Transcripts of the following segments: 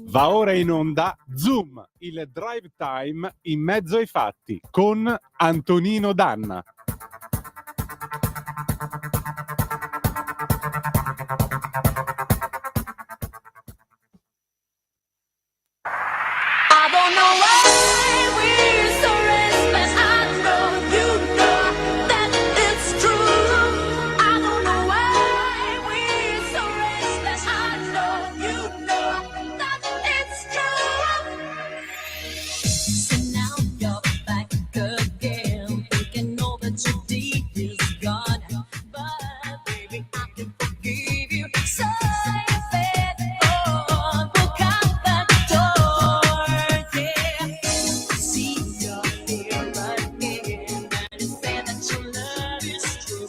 Va ora in onda Zoom, il drive time in mezzo ai fatti con Antonino Danna. I don't know why we're so restless. I know you know that it's true. I don't know why we're so restless. I know you know that it's true. So now you're back again, thinking all that you did is gone. But baby, I can forgive you. So you said, oh, look out that door, yeah. See you're here again, and you say that your love is true.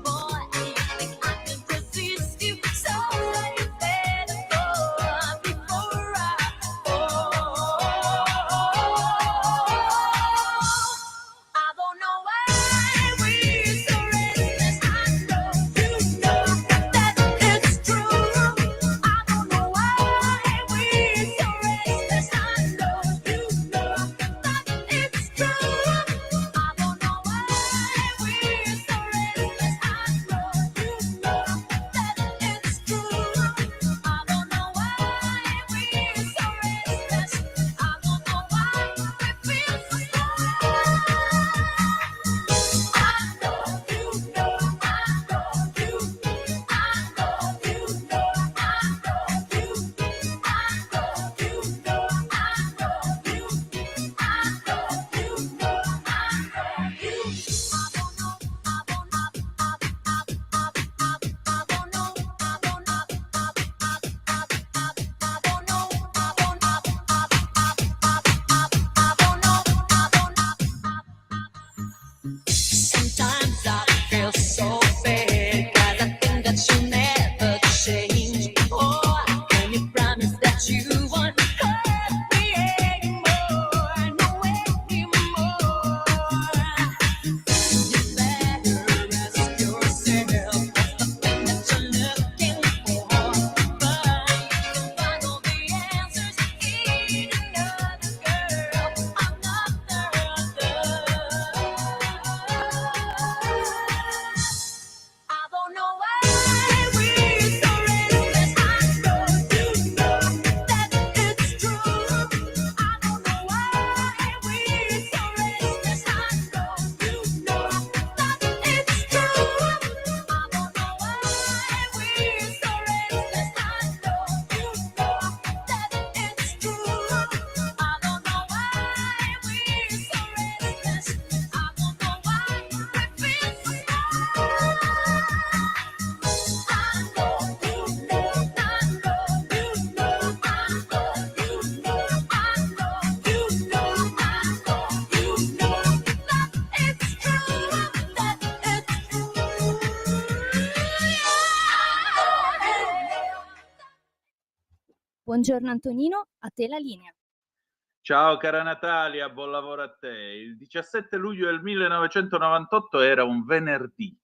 Boy, you think I can resist you. So you said, oh, before I don't know why we're so restless. I know you know that it's true. I don't know why we're so restless. I know you know that it's true. I don't know why we're so restless. I know you know that it's true. I don't know why we're so restless. I don't know why we feel so Sometimes I feel so bad, 'cause I think that you'll never change. Oh, can you promise that you won't hurt me anymore? No anymore. You better ask yourself what's the thing that you're looking for. But you can find all the answers in another girl, another love. I don't know why we're so restless. I know you know that it's true. I don't know why we're so restless. I know you know that it's true. I don't know why we're so restless. I know you know that it's true. I don't know why we're so restless. I don't know why we feel so Buongiorno Antonino, a te la linea. Ciao cara Natalia, buon lavoro a te. Il 17 luglio del 1998 era un venerdì.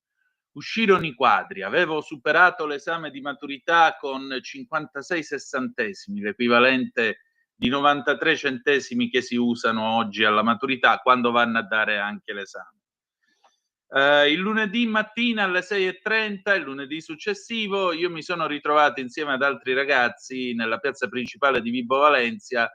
Uscirono i quadri, avevo superato l'esame di maturità con 56 sessantesimi, l'equivalente di 93 centesimi che si usano oggi alla maturità quando vanno a dare anche l'esame. Il lunedì mattina alle 6:30, il lunedì successivo, io mi sono ritrovato insieme ad altri ragazzi nella piazza principale di Vibo Valentia,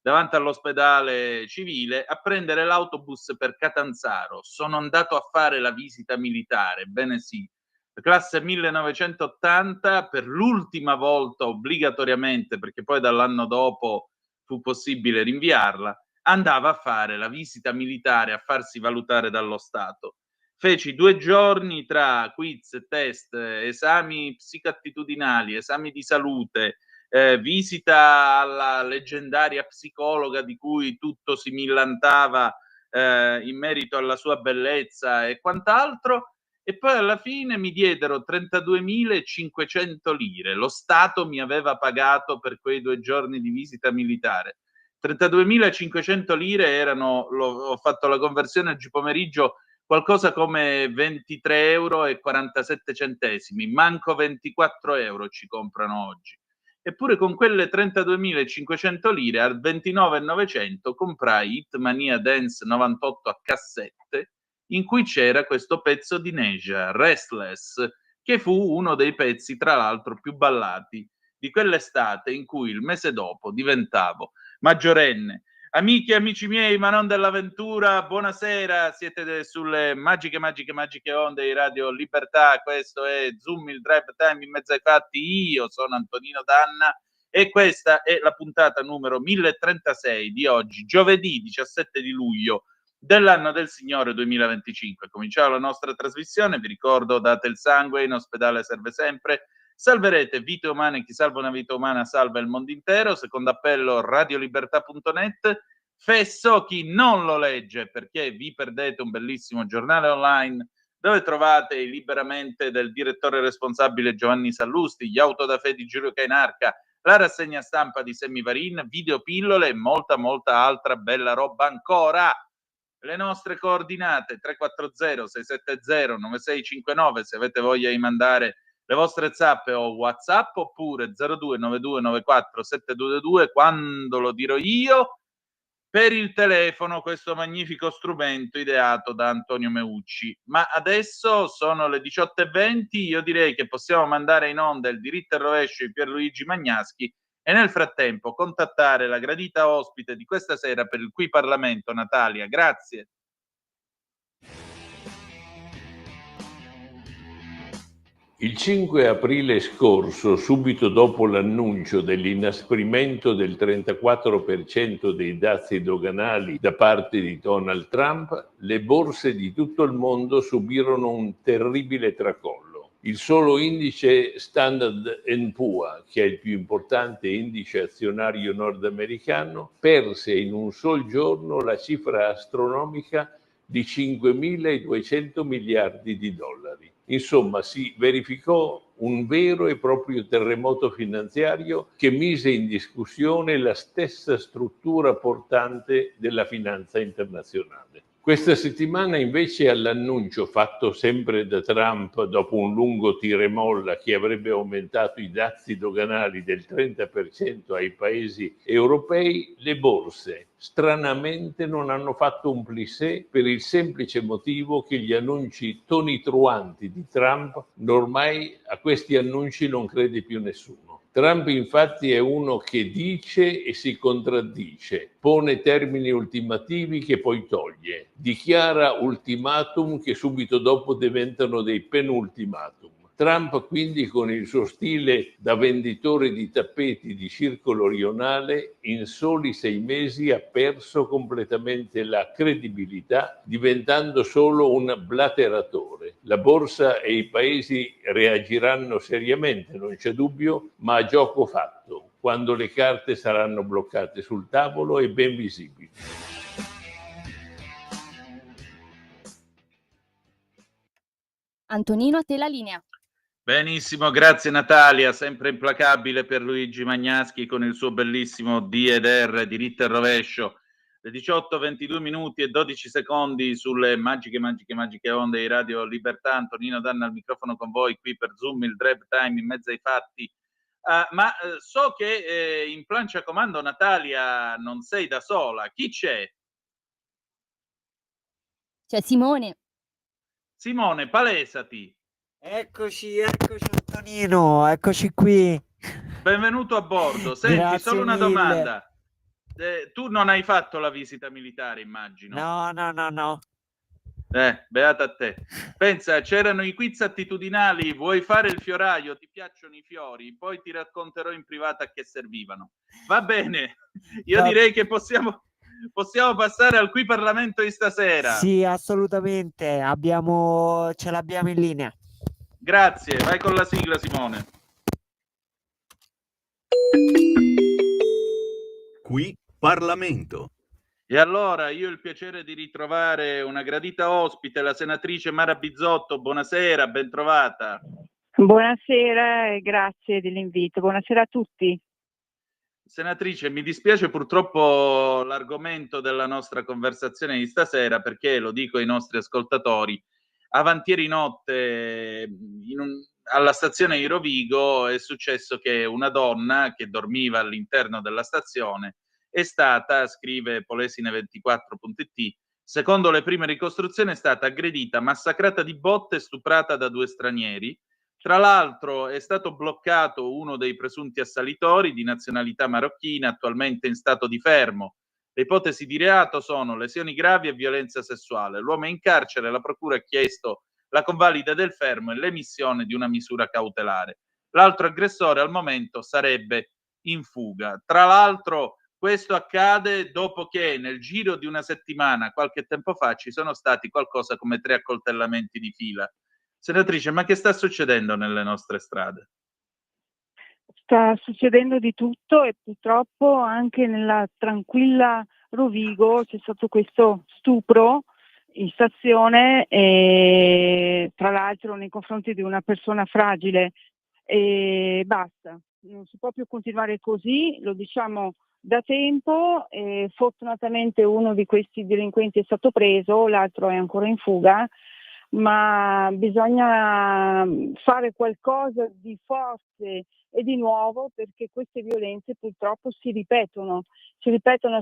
davanti all'ospedale civile, a prendere l'autobus per Catanzaro. Sono andato a fare la visita militare, bene sì, classe 1980, per l'ultima volta obbligatoriamente, perché poi dall'anno dopo fu possibile rinviarla, andava a fare la visita militare, a farsi valutare dallo Stato. Feci 2 giorni tra quiz, test, esami psicoattitudinali, esami di salute, visita alla leggendaria psicologa di cui tutto si millantava in merito alla sua bellezza e quant'altro, e poi alla fine mi diedero 32.500 lire. Lo Stato mi aveva pagato per quei 2 giorni di visita militare. 32.500 lire erano, ho fatto la conversione oggi pomeriggio, qualcosa come 23,47 euro, manco 24 euro ci comprano oggi. Eppure con quelle 32.500 lire al 29.900 comprai Hitmania Dance 98 a cassette, in cui c'era questo pezzo di Neja, Restless, che fu uno dei pezzi, tra l'altro, più ballati di quell'estate in cui il mese dopo diventavo maggiorenne. Amiche e amici miei, ma non dell'avventura, buonasera, siete sulle magiche onde di Radio Libertà, questo è Zoom, il drive time in mezzo ai fatti, io sono Antonino Danna e questa è la puntata numero 1036 di oggi, giovedì 17 di luglio dell'anno del Signore 2025. Cominciamo la nostra trasmissione, vi ricordo, date il sangue, in ospedale serve sempre, salverete vite umane, chi salva una vita umana salva il mondo intero. Secondo appello radiolibertà.net. Fesso chi non lo legge, perché vi perdete un bellissimo giornale online dove trovate il Liberamente del direttore responsabile Giovanni Sallusti, gli Autodafè di Giulio Cainarca, la rassegna stampa di Semivarin, videopillole e molta altra bella roba ancora. Le nostre coordinate 340 670 9659 se avete voglia di mandare le vostre zappe o WhatsApp, oppure 0292947222 quando lo dirò io, per il telefono, questo magnifico strumento ideato da Antonio Meucci. Ma adesso sono le 18:20, io direi che possiamo mandare in onda il diritto e rovescio di Pierluigi Magnaschi e nel frattempo contattare la gradita ospite di questa sera per il Qui Parlamento, Natalia. Grazie. Il 5 aprile scorso, subito dopo l'annuncio dell'inasprimento del 34% dei dazi doganali da parte di Donald Trump, le borse di tutto il mondo subirono un terribile tracollo. Il solo indice Standard & Poor's, che è il più importante indice azionario nordamericano, perse in un sol giorno la cifra astronomica di 5.200 miliardi di dollari. Insomma, si verificò un vero e proprio terremoto finanziario che mise in discussione la stessa struttura portante della finanza internazionale. Questa settimana, invece, all'annuncio fatto sempre da Trump dopo un lungo tira e molla che avrebbe aumentato i dazi doganali del 30% ai paesi europei, le borse stranamente non hanno fatto un plissé per il semplice motivo che gli annunci tonitruanti di Trump, ormai a questi annunci non crede più nessuno. Trump infatti è uno che dice e si contraddice, pone termini ultimativi che poi toglie, dichiara ultimatum che subito dopo diventano dei penultimatum. Trump quindi, con il suo stile da venditore di tappeti di circolo rionale, in soli 6 mesi ha perso completamente la credibilità, diventando solo un blateratore. La borsa e i paesi reagiranno seriamente, non c'è dubbio, ma a gioco fatto, quando le carte saranno bloccate sul tavolo e ben visibili. Antonino, a te la linea. Benissimo, grazie Natalia, sempre implacabile per Luigi Magnaschi con il suo bellissimo D&R, diritto e rovescio. Le 18:22 minuti e 12 secondi sulle magiche onde di Radio Libertà. Antonino Danna al microfono con voi qui per Zoom, il drive time in mezzo ai fatti. So che in plancia comando, Natalia, non sei da sola. Chi c'è? C'è Simone. Simone, palesati. Eccoci Antonino, eccoci qui. Benvenuto a bordo. Senti, Grazie solo una mille. domanda. Tu non hai fatto la visita militare, immagino. No. Beata a te. Pensa, c'erano i quiz attitudinali, vuoi fare il fioraio, ti piacciono i fiori, poi ti racconterò in privato a che servivano. Va bene, io direi che possiamo passare al Qui Parlamento di stasera. Sì, assolutamente, ce l'abbiamo in linea. Grazie, vai con la sigla, Simone. Qui Parlamento. E allora io ho il piacere di ritrovare una gradita ospite, la senatrice Mara Bizzotto. Buonasera, ben trovata. Buonasera e grazie dell'invito. Buonasera a tutti. Senatrice, mi dispiace purtroppo l'argomento della nostra conversazione di stasera, perché lo dico ai nostri ascoltatori, avantieri notte alla stazione di Rovigo è successo che una donna che dormiva all'interno della stazione è stata, scrive Polesine24.it, secondo le prime ricostruzioni è stata aggredita, massacrata di botte e stuprata da 2 stranieri. Tra l'altro è stato bloccato uno dei presunti assalitori di nazionalità marocchina, attualmente in stato di fermo. Le ipotesi di reato sono lesioni gravi e violenza sessuale. L'uomo è in carcere, la procura ha chiesto la convalida del fermo e l'emissione di una misura cautelare. L'altro aggressore al momento sarebbe in fuga. Tra l'altro questo accade dopo che nel giro di una settimana, qualche tempo fa, ci sono stati qualcosa come 3 accoltellamenti di fila. Senatrice, ma che sta succedendo nelle nostre strade? Sta succedendo di tutto e purtroppo anche nella tranquilla Rovigo c'è stato questo stupro in stazione, e tra l'altro nei confronti di una persona fragile. E basta, non si può più continuare così, lo diciamo da tempo. E fortunatamente uno di questi delinquenti è stato preso, l'altro è ancora in fuga, ma bisogna fare qualcosa di forte e di nuovo, perché queste violenze purtroppo si ripetono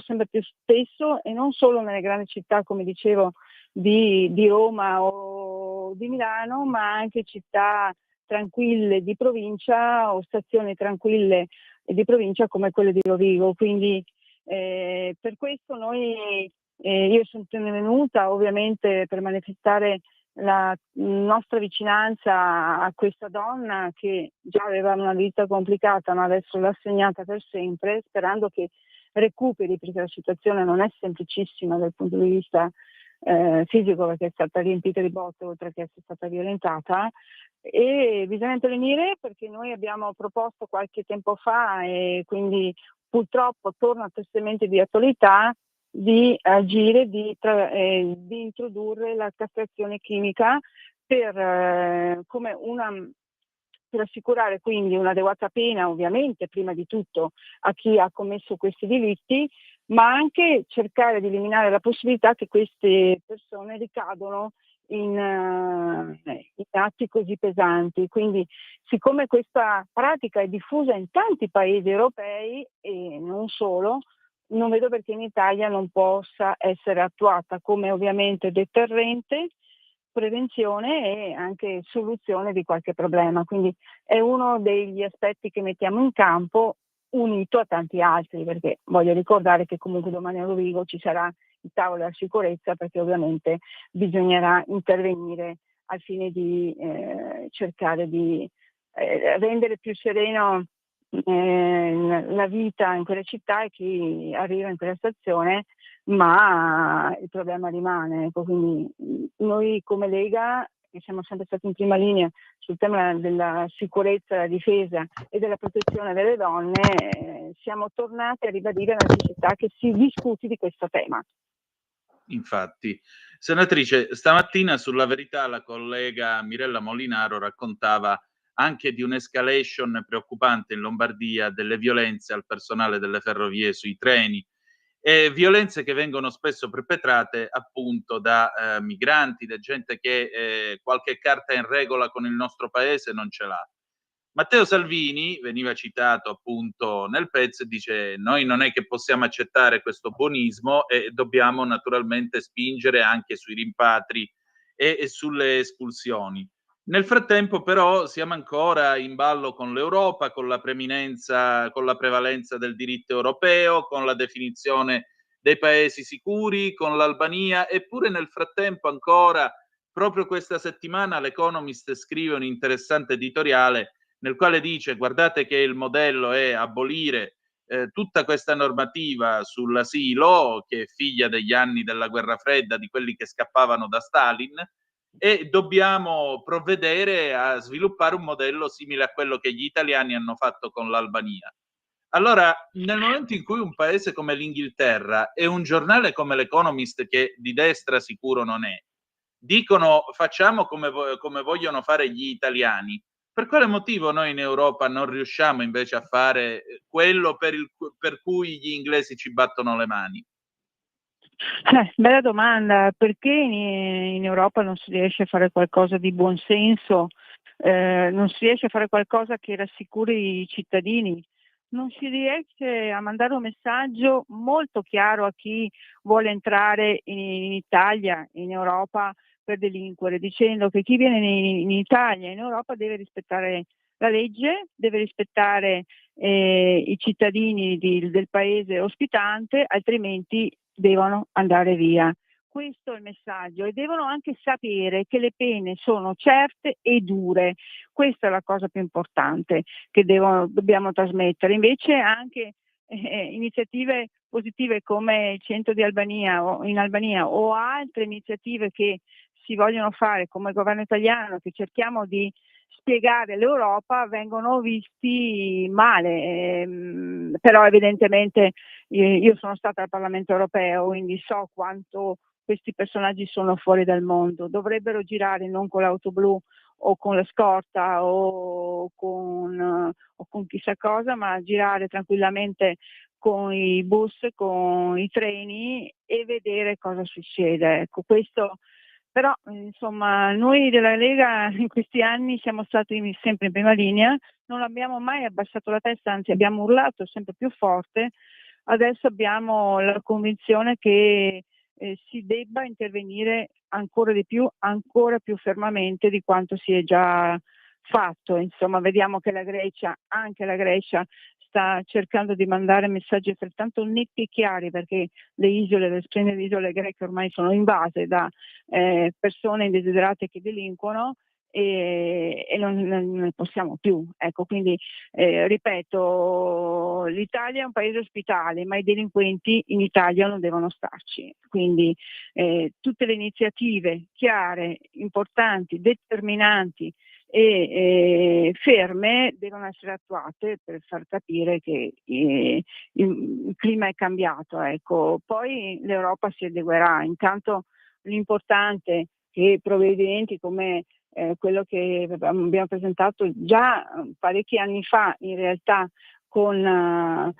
sempre più spesso, e non solo nelle grandi città, come dicevo, di Roma o di Milano, ma anche città tranquille di provincia o stazioni tranquille di provincia come quelle di Rovigo. Quindi per questo io sono venuta ovviamente per manifestare la nostra vicinanza a questa donna che già aveva una vita complicata, ma adesso l'ha segnata per sempre, sperando che recuperi, perché la situazione non è semplicissima dal punto di vista fisico, perché è stata riempita di botte oltre che essere stata violentata. E bisogna intervenire, perché noi abbiamo proposto qualche tempo fa, e quindi purtroppo torna tristemente di attualità, di agire, di introdurre la castrazione chimica per assicurare quindi un'adeguata pena, ovviamente prima di tutto a chi ha commesso questi delitti, ma anche cercare di eliminare la possibilità che queste persone ricadono in atti così pesanti. Quindi, siccome questa pratica è diffusa in tanti paesi europei e non solo, non vedo perché in Italia non possa essere attuata come ovviamente deterrente, prevenzione e anche soluzione di qualche problema. Quindi è uno degli aspetti che mettiamo in campo, unito a tanti altri, perché voglio ricordare che comunque domani a Rovigo ci sarà il tavolo della sicurezza, perché ovviamente bisognerà intervenire al fine di cercare di rendere più sereno la vita in quelle città e chi arriva in quella stazione, ma il problema rimane. Ecco, quindi noi come Lega, che siamo sempre stati in prima linea sul tema della sicurezza, della difesa e della protezione delle donne, siamo tornati a ribadire la necessità che si discuti di questo tema. Infatti, senatrice, stamattina sulla Verità la collega Mirella Molinaro raccontava anche di un'escalation preoccupante in Lombardia delle violenze al personale delle ferrovie sui treni, e violenze che vengono spesso perpetrate appunto da migranti, da gente che qualche carta in regola con il nostro paese non ce l'ha. Matteo Salvini, veniva citato appunto nel pezzo, dice: noi non è che possiamo accettare questo buonismo e dobbiamo naturalmente spingere anche sui rimpatri e sulle espulsioni. Nel frattempo però siamo ancora in ballo con l'Europa, con la preminenza, con la prevalenza del diritto europeo, con la definizione dei paesi sicuri, con l'Albania, eppure nel frattempo ancora, proprio questa settimana, l'Economist scrive un interessante editoriale nel quale dice: guardate che il modello è abolire tutta questa normativa sull'asilo, che è figlia degli anni della guerra fredda, di quelli che scappavano da Stalin, e dobbiamo provvedere a sviluppare un modello simile a quello che gli italiani hanno fatto con l'Albania. Allora, nel momento in cui un paese come l'Inghilterra e un giornale come l'Economist, che di destra sicuro non è, dicono facciamo come vogliono fare gli italiani, per quale motivo noi in Europa non riusciamo invece a fare quello per cui gli inglesi ci battono le mani? Bella domanda, perché in Europa non si riesce a fare qualcosa di buon senso non si riesce a fare qualcosa che rassicuri i cittadini, non si riesce a mandare un messaggio molto chiaro a chi vuole entrare in Italia, in Europa per delinquere, dicendo che chi viene in Italia, in Europa deve rispettare la legge, deve rispettare i cittadini del paese ospitante, altrimenti devono andare via. Questo è il messaggio, e devono anche sapere che le pene sono certe e dure. Questa è la cosa più importante che dobbiamo trasmettere. Invece anche iniziative positive come il centro di Albania o in Albania, o altre iniziative che si vogliono fare come il governo italiano, che cerchiamo di spiegare all'Europa, vengono visti male. Però evidentemente io sono stata al Parlamento europeo, quindi so quanto questi personaggi sono fuori dal mondo. Dovrebbero girare non con l'auto blu o con la scorta o con chissà cosa, ma girare tranquillamente con i bus, con i treni e vedere cosa succede. Ecco, questo. Però insomma noi della Lega in questi anni siamo stati sempre in prima linea, non abbiamo mai abbassato la testa, anzi abbiamo urlato sempre più forte. Adesso abbiamo la convinzione che si debba intervenire ancora di più, ancora più fermamente di quanto si è già fatto. Insomma, vediamo che anche la Grecia sta cercando di mandare messaggi altrettanto netti e chiari, perché le splendide isole greche ormai sono invase da persone indesiderate che delinquono e non ne possiamo più. Ecco, quindi ripeto, l'Italia è un paese ospitale, ma i delinquenti in Italia non devono starci. Quindi tutte le iniziative chiare, importanti, determinanti e ferme devono essere attuate per far capire che il clima è cambiato. Ecco. Poi l'Europa si adeguerà. Intanto l'importante è che provvedimenti come quello che abbiamo presentato già parecchi anni fa, in realtà come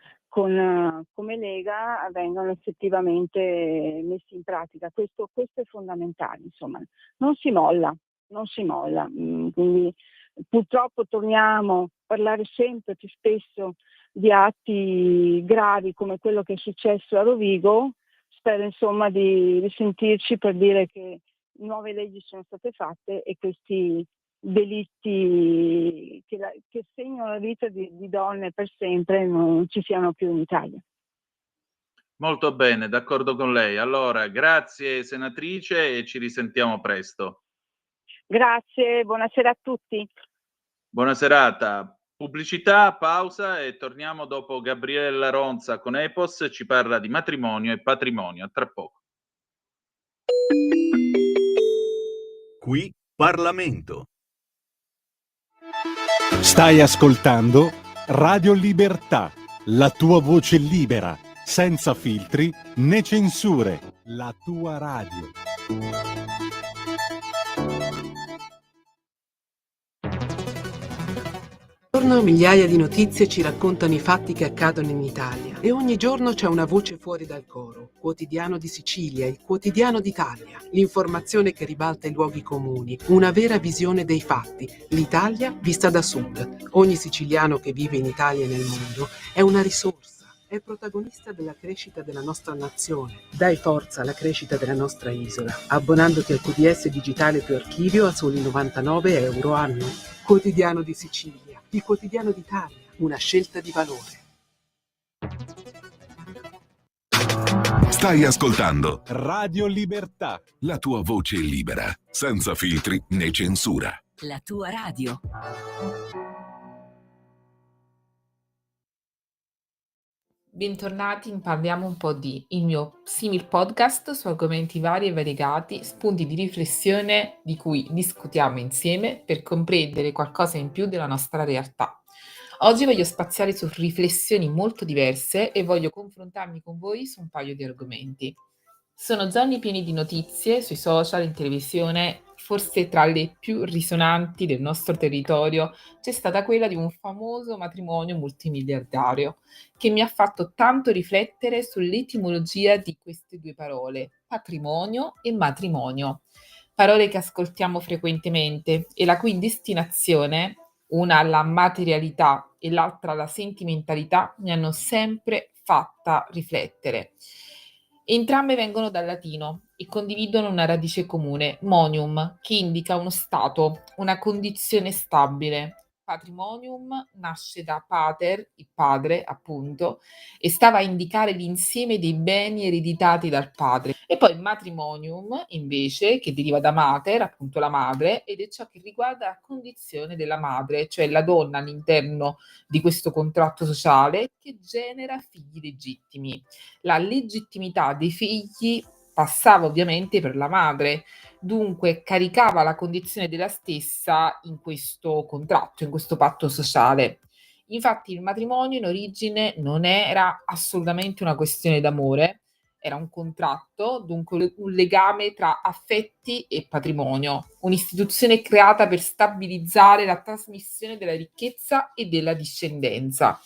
Lega, vengano effettivamente messi in pratica. Questo è fondamentale, insomma, non si molla. Quindi purtroppo torniamo a parlare sempre più spesso di atti gravi come quello che è successo a Rovigo. Spero insomma di risentirci per dire che nuove leggi sono state fatte e questi delitti che segnano la vita di donne per sempre non ci siano più in Italia. Molto bene, d'accordo con lei. Allora, grazie senatrice e ci risentiamo presto. Grazie, buonasera a tutti. Buona serata. Pubblicità, pausa e torniamo dopo Gabriella Ronza con Epos, ci parla di matrimonio e patrimonio. A tra poco. Qui Parlamento. Stai ascoltando Radio Libertà, la tua voce libera, senza filtri né censure, la tua radio. Ogni giorno migliaia di notizie ci raccontano i fatti che accadono in Italia e ogni giorno c'è una voce fuori dal coro. Quotidiano di Sicilia, il quotidiano d'Italia, l'informazione che ribalta i luoghi comuni, una vera visione dei fatti, l'Italia vista da sud. Ogni siciliano che vive in Italia e nel mondo è una risorsa, è protagonista della crescita della nostra nazione. Dai forza alla crescita della nostra isola, abbonandoti al QDS digitale più archivio a soli 99 euro anno. Quotidiano di Sicilia, il quotidiano d'Italia, una scelta di valore. Stai ascoltando Radio Libertà, la tua voce libera, senza filtri né censura. La tua radio. Bentornati in Parliamo un po' di, il mio simil podcast su argomenti vari e variegati, spunti di riflessione di cui discutiamo insieme per comprendere qualcosa in più della nostra realtà. Oggi voglio spaziare su riflessioni molto diverse e voglio confrontarmi con voi su un paio di argomenti. Sono giorni pieni di notizie sui social, in televisione. Forse tra le più risonanti del nostro territorio c'è stata quella di un famoso matrimonio multimiliardario che mi ha fatto tanto riflettere sull'etimologia di queste due parole, patrimonio e matrimonio. parole che ascoltiamo frequentemente e la cui destinazione, una alla materialità e l'altra alla sentimentalità, mi hanno sempre fatta riflettere. Entrambe vengono dal latino e condividono una radice comune, monium, che indica uno stato, una condizione stabile. Patrimonium nasce da pater, il padre, appunto, e stava a indicare l'insieme dei beni ereditati dal padre. E poi matrimonium, invece, che deriva da mater, appunto la madre, ed è ciò che riguarda la condizione della madre, cioè la donna all'interno di questo contratto sociale che genera figli legittimi. La legittimità dei figli passava ovviamente per la madre, dunque caricava la condizione della stessa in questo contratto, in questo patto sociale. Infatti il matrimonio in origine non era assolutamente una questione d'amore, era un contratto, dunque un legame tra affetti e patrimonio, un'istituzione creata per stabilizzare la trasmissione della ricchezza e della discendenza.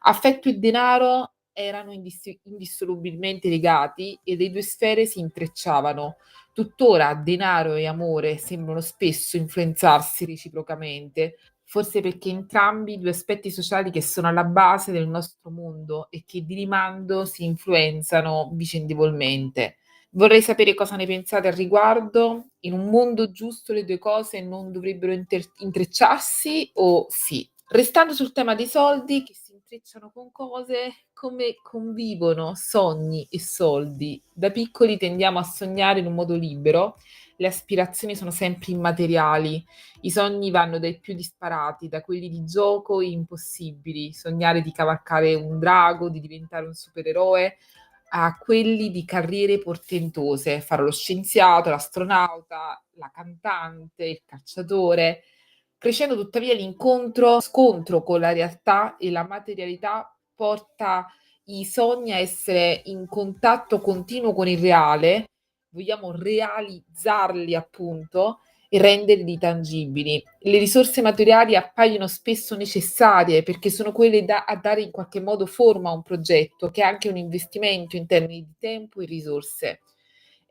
Affetto e denaro erano indissolubilmente legati e le due sfere si intrecciavano. Tuttora denaro e amore sembrano spesso influenzarsi reciprocamente, forse perché entrambi due aspetti sociali che sono alla base del nostro mondo e che di rimando si influenzano vicendevolmente. Vorrei sapere cosa ne pensate al riguardo. In un mondo giusto le due cose non dovrebbero intrecciarsi o sì? Restando sul tema dei soldi che si intrecciano con cose, come convivono sogni e soldi? Da piccoli tendiamo a sognare in un modo libero, le aspirazioni sono sempre immateriali, i sogni vanno dai più disparati, da quelli di gioco impossibili, sognare di cavalcare un drago, di diventare un supereroe, a quelli di carriere portentose, fare lo scienziato, l'astronauta, la cantante, il calciatore. Crescendo tuttavia scontro con la realtà e la materialità porta i sogni a essere in contatto continuo con il reale, vogliamo realizzarli appunto e renderli tangibili. Le risorse materiali appaiono spesso necessarie perché sono quelle a dare in qualche modo forma a un progetto che è anche un investimento in termini di tempo e risorse.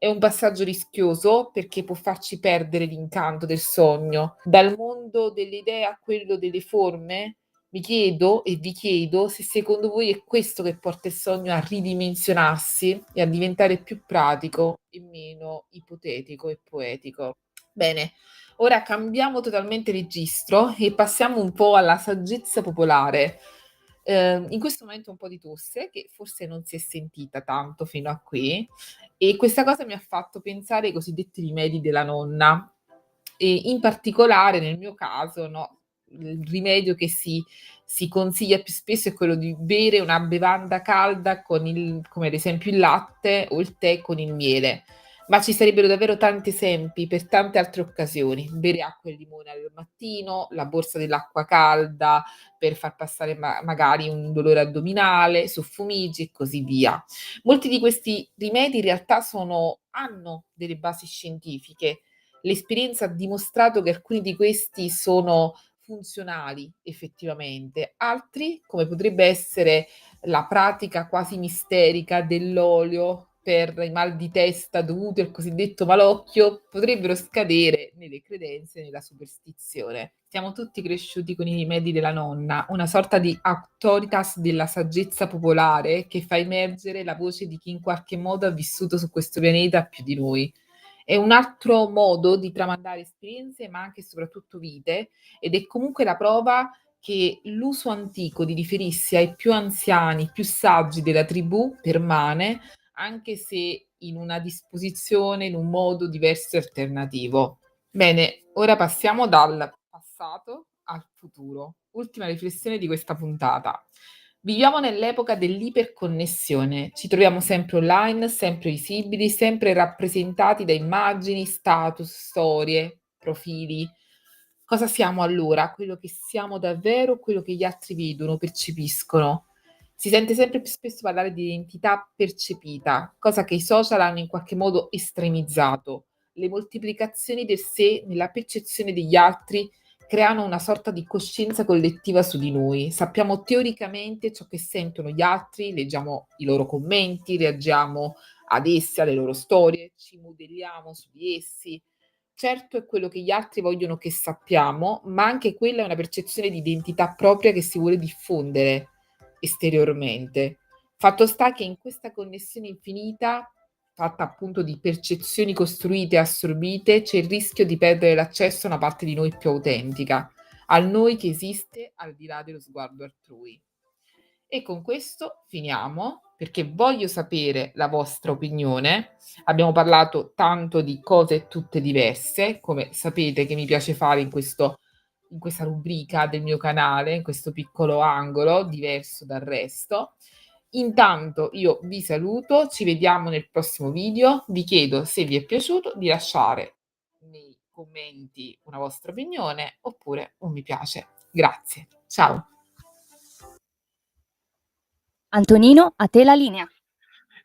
È un passaggio rischioso perché può farci perdere l'incanto del sogno. Dal mondo delle idee a quello delle forme, mi chiedo e vi chiedo se secondo voi è questo che porta il sogno a ridimensionarsi e a diventare più pratico e meno ipotetico e poetico. Bene, ora cambiamo totalmente registro e passiamo un po' alla saggezza popolare. In questo momento un po' di tosse, che forse non si è sentita tanto fino a qui, e questa cosa mi ha fatto pensare ai cosiddetti rimedi della nonna. E in particolare nel mio caso, no, il rimedio che si consiglia più spesso è quello di bere una bevanda calda con come ad esempio il latte o il tè con il miele. Ma ci sarebbero davvero tanti esempi per tante altre occasioni. Bere acqua e limone al mattino, la borsa dell'acqua calda per far passare magari un dolore addominale, soffumigi e così via. Molti di questi rimedi in realtà hanno delle basi scientifiche. L'esperienza ha dimostrato che alcuni di questi sono funzionali effettivamente, altri, come potrebbe essere la pratica quasi misterica dell'olio per i mal di testa dovuti al cosiddetto malocchio, potrebbero scadere nelle credenze e nella superstizione. Siamo tutti cresciuti con i rimedi della nonna, una sorta di auctoritas della saggezza popolare che fa emergere la voce di chi in qualche modo ha vissuto su questo pianeta più di noi. È un altro modo di tramandare esperienze, ma anche e soprattutto vite, ed è comunque la prova che l'uso antico di riferirsi ai più anziani, più saggi della tribù permane, anche se in una disposizione, in un modo diverso e alternativo. Bene, ora passiamo dal passato al futuro. Ultima riflessione di questa puntata. Viviamo nell'epoca dell'iperconnessione, ci troviamo sempre online, sempre visibili, sempre rappresentati da immagini, status, storie, profili. Cosa siamo allora? Quello che siamo davvero, quello che gli altri vedono, percepiscono? Si sente sempre più spesso parlare di identità percepita, cosa che i social hanno in qualche modo estremizzato. Le moltiplicazioni del sé nella percezione degli altri creano una sorta di coscienza collettiva su di noi. Sappiamo teoricamente ciò che sentono gli altri, leggiamo i loro commenti, reagiamo ad essi, alle loro storie, ci modelliamo su di essi. certo è quello che gli altri vogliono che sappiamo, ma anche quella è una percezione di identità propria che si vuole diffondere esteriormente. Fatto sta che in questa connessione infinita, fatta appunto di percezioni costruite e assorbite, c'è il rischio di perdere l'accesso a una parte di noi più autentica, al noi che esiste al di là dello sguardo altrui. E con questo finiamo, perché voglio sapere la vostra opinione. Abbiamo parlato tanto di cose tutte diverse, come sapete che mi piace fare in questa rubrica del mio canale, in questo piccolo angolo diverso dal resto. Intanto io vi saluto, ci vediamo nel prossimo video. Vi chiedo, se vi è piaciuto, di lasciare nei commenti una vostra opinione oppure un mi piace. Grazie, ciao. Antonino, a te la linea.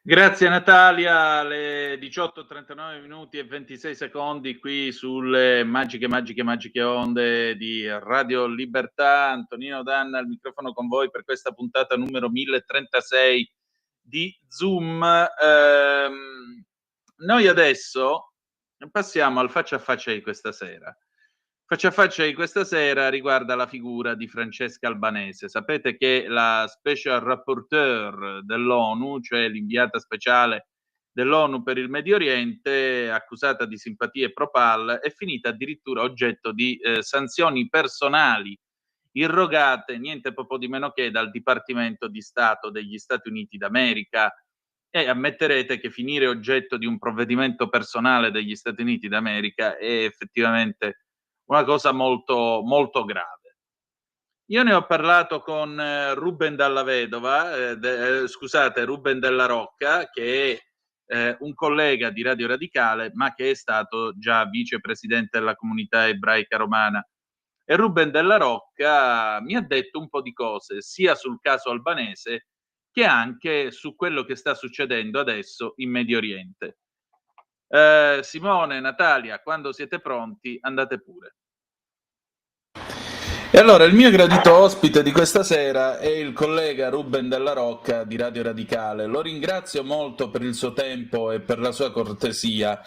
Grazie Natalia, alle 18:39 minuti e 26 secondi qui sulle magiche onde di Radio Libertà. Antonino Danna al microfono con voi per questa puntata numero 1036 di Zoom. Noi adesso passiamo al faccia a faccia di questa sera. Faccia a faccia di questa sera riguarda la figura di Francesca Albanese. Sapete che la Special Rapporteur dell'ONU, cioè l'inviata speciale dell'ONU per il Medio Oriente, accusata di simpatie pro-PAL, è finita addirittura oggetto di sanzioni personali irrogate niente poco di meno che dal Dipartimento di Stato degli Stati Uniti d'America. E ammetterete che finire oggetto di un provvedimento personale degli Stati Uniti d'America è effettivamente una cosa molto, molto grave. Io ne ho parlato con Ruben Della Vedova, Ruben Della Rocca, che è un collega di Radio Radicale, ma che è stato già vicepresidente della comunità ebraica romana. E Ruben Della Rocca mi ha detto un po' di cose, sia sul caso albanese, che anche su quello che sta succedendo adesso in Medio Oriente. Simone, Natalia, quando siete pronti, andate pure. E allora il mio gradito ospite di questa sera è il collega Ruben Della Rocca di Radio Radicale. Lo ringrazio molto per il suo tempo e per la sua cortesia.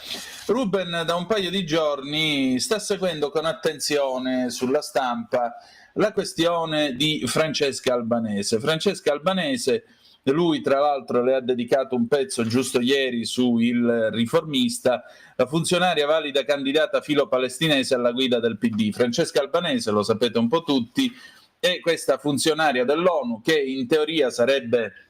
Ruben da un paio di giorni sta seguendo con attenzione sulla stampa la questione di Francesca Albanese. Francesca Albanese, lui tra l'altro le ha dedicato un pezzo giusto ieri su Il Riformista, la funzionaria valida candidata filo-palestinese alla guida del PD. Francesca Albanese, lo sapete un po' tutti, è questa funzionaria dell'ONU che in teoria sarebbe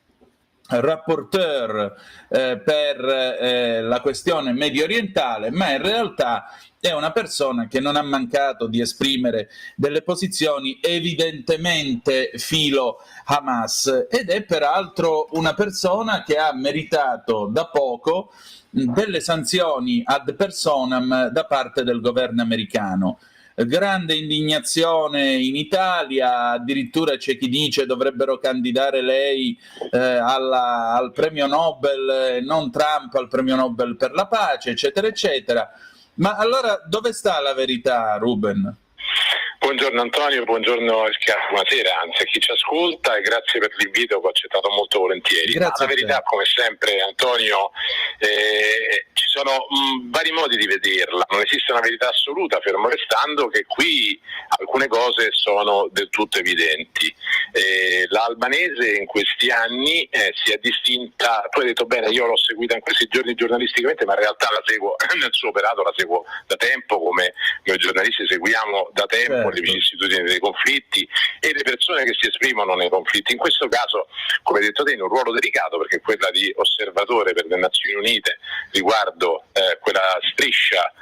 rapporteur per la questione medio orientale, ma in realtà è una persona che non ha mancato di esprimere delle posizioni evidentemente filo Hamas, ed è peraltro una persona che ha meritato da poco delle sanzioni ad personam da parte del governo americano. Grande indignazione in Italia, addirittura c'è chi dice dovrebbero candidare lei al premio Nobel, non Trump al premio Nobel per la pace, eccetera, eccetera. Ma allora dove sta la verità, Ruben? Buongiorno Antonio, buongiorno buonasera, anzi a chi ci ascolta, e grazie per l'invito che ho accettato molto volentieri. La verità, come sempre Antonio, ci sono vari modi di vederla, non esiste una verità assoluta, fermo restando che qui alcune cose sono del tutto evidenti. L'Albanese in questi anni si è distinta, tu hai detto bene, io l'ho seguita in questi giorni giornalisticamente, ma in realtà la seguo nel suo operato, la seguo da tempo, come noi giornalisti seguiamo da tempo le vicissitudini dei conflitti e le persone che si esprimono nei conflitti. In questo caso, come hai detto te, in un ruolo delicato, perché è quella di osservatore per le Nazioni Unite riguardo quella striscia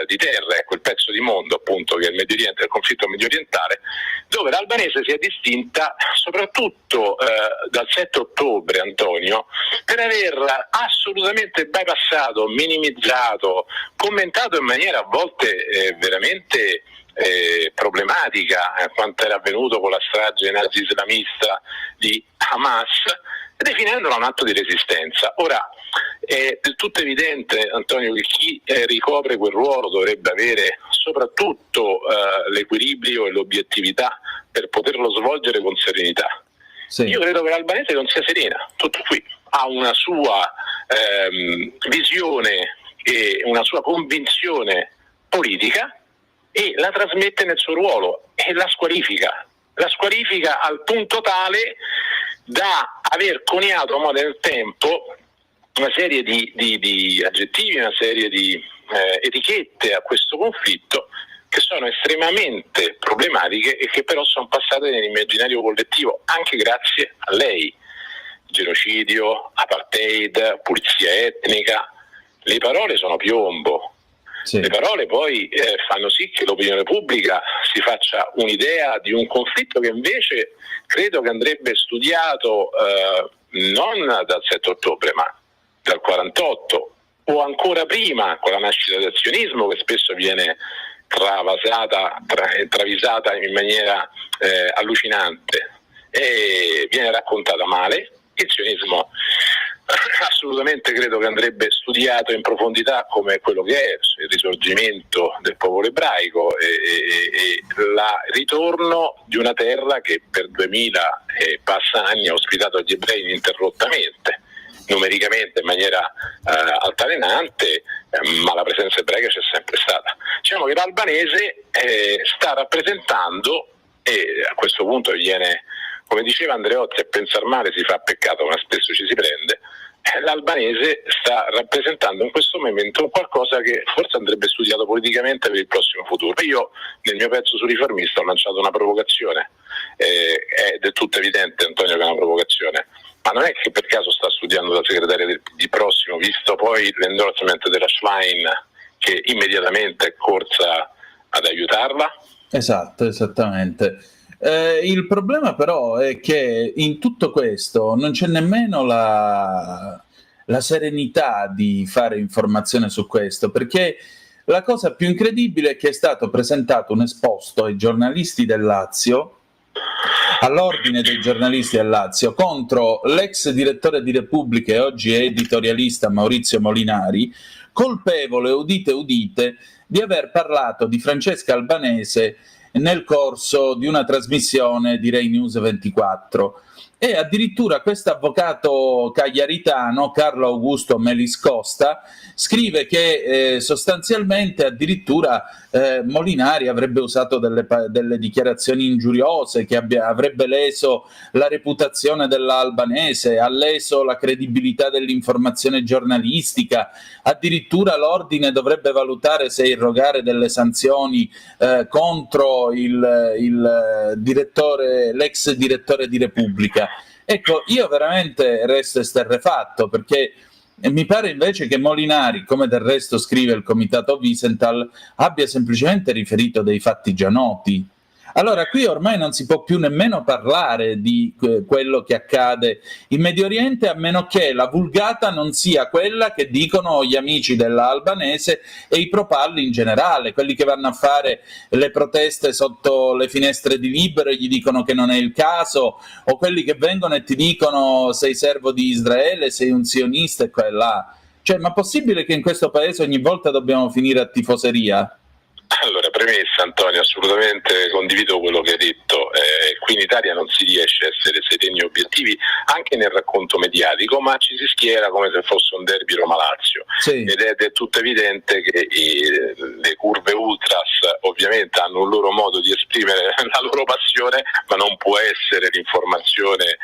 di terra, quel pezzo di mondo appunto che è il Medio Oriente, il conflitto medio orientale, dove l'Albanese si è distinta soprattutto dal 7 ottobre, Antonio, per aver assolutamente bypassato, minimizzato, commentato in maniera a volte veramente problematica quanto era avvenuto con la strage nazi-islamista di Hamas, definendola un atto di resistenza. Ora, è del tutto evidente, Antonio, che chi ricopre quel ruolo dovrebbe avere soprattutto l'equilibrio e l'obiettività per poterlo svolgere con serenità. Sì. Io credo che l'Albanese non sia serena, tutto qui, ha una sua visione e una sua convinzione politica e la trasmette nel suo ruolo e la squalifica al punto tale da aver coniato a mo' del tempo una serie di aggettivi, una serie di etichette a questo conflitto che sono estremamente problematiche e che però sono passate nell'immaginario collettivo anche grazie a lei. Genocidio, apartheid, pulizia etnica, le parole sono piombo. Sì. Le parole poi fanno sì che l'opinione pubblica si faccia un'idea di un conflitto che invece credo che andrebbe studiato non dal 7 ottobre ma dal 48 o ancora prima con la nascita dell'azionismo, che spesso viene travisata in maniera allucinante e viene raccontata male. Il sionismo assolutamente credo che andrebbe studiato in profondità come quello che è il risorgimento del popolo ebraico e il ritorno di una terra che per 2000 e passa anni ha ospitato gli ebrei ininterrottamente, numericamente in maniera altalenante, ma la presenza ebraica c'è sempre stata. Diciamo che l'albanese sta rappresentando, e a questo punto viene, come diceva Andreotti, a pensar male si fa peccato, ma spesso ci si prende. L'albanese sta rappresentando in questo momento un qualcosa che forse andrebbe studiato politicamente per il prossimo futuro. Io nel mio pezzo sul riformista ho lanciato una provocazione, è del tutto evidente, Antonio, che è una provocazione, ma non è che per caso sta studiando la segretaria di prossimo, visto poi l'endorsement della Schlein che immediatamente è corsa ad aiutarla? Esatto, esattamente. Il problema però è che in tutto questo non c'è nemmeno la serenità di fare informazione su questo, perché la cosa più incredibile è che è stato presentato un esposto ai giornalisti del Lazio, all'ordine dei giornalisti del Lazio, contro l'ex direttore di Repubblica e oggi editorialista Maurizio Molinari, colpevole, udite udite, di aver parlato di Francesca Albanese nel corso di una trasmissione di Rai News 24, e addirittura questo avvocato cagliaritano Carlo Augusto Melis Costa scrive che sostanzialmente addirittura Molinari avrebbe usato delle dichiarazioni ingiuriose, che avrebbe leso la reputazione dell'albanese, ha leso la credibilità dell'informazione giornalistica, addirittura l'ordine dovrebbe valutare se irrogare delle sanzioni contro l'ex direttore di Repubblica. Ecco, io veramente resto esterrefatto, perché mi pare invece che Molinari, come del resto scrive il comitato Wiesenthal, abbia semplicemente riferito dei fatti già noti. Allora qui ormai non si può più nemmeno parlare di quello che accade in Medio Oriente, a meno che la vulgata non sia quella che dicono gli amici dell'albanese e i propalli in generale, quelli che vanno a fare le proteste sotto le finestre di Libero e gli dicono che non è il caso, o quelli che vengono e ti dicono sei servo di Israele, sei un sionista e qua e là. Cioè, ma possibile che in questo paese ogni volta dobbiamo finire a tifoseria? Allora, premessa, Antonio, assolutamente condivido quello che hai detto. Qui in Italia non si riesce a essere sereni e obiettivi anche nel racconto mediatico, ma ci si schiera come se fosse un derby Roma-Lazio. Sì. Ed è del tutto evidente che le curve ultras ovviamente hanno un loro modo di esprimere la loro passione, ma non può essere l'informazione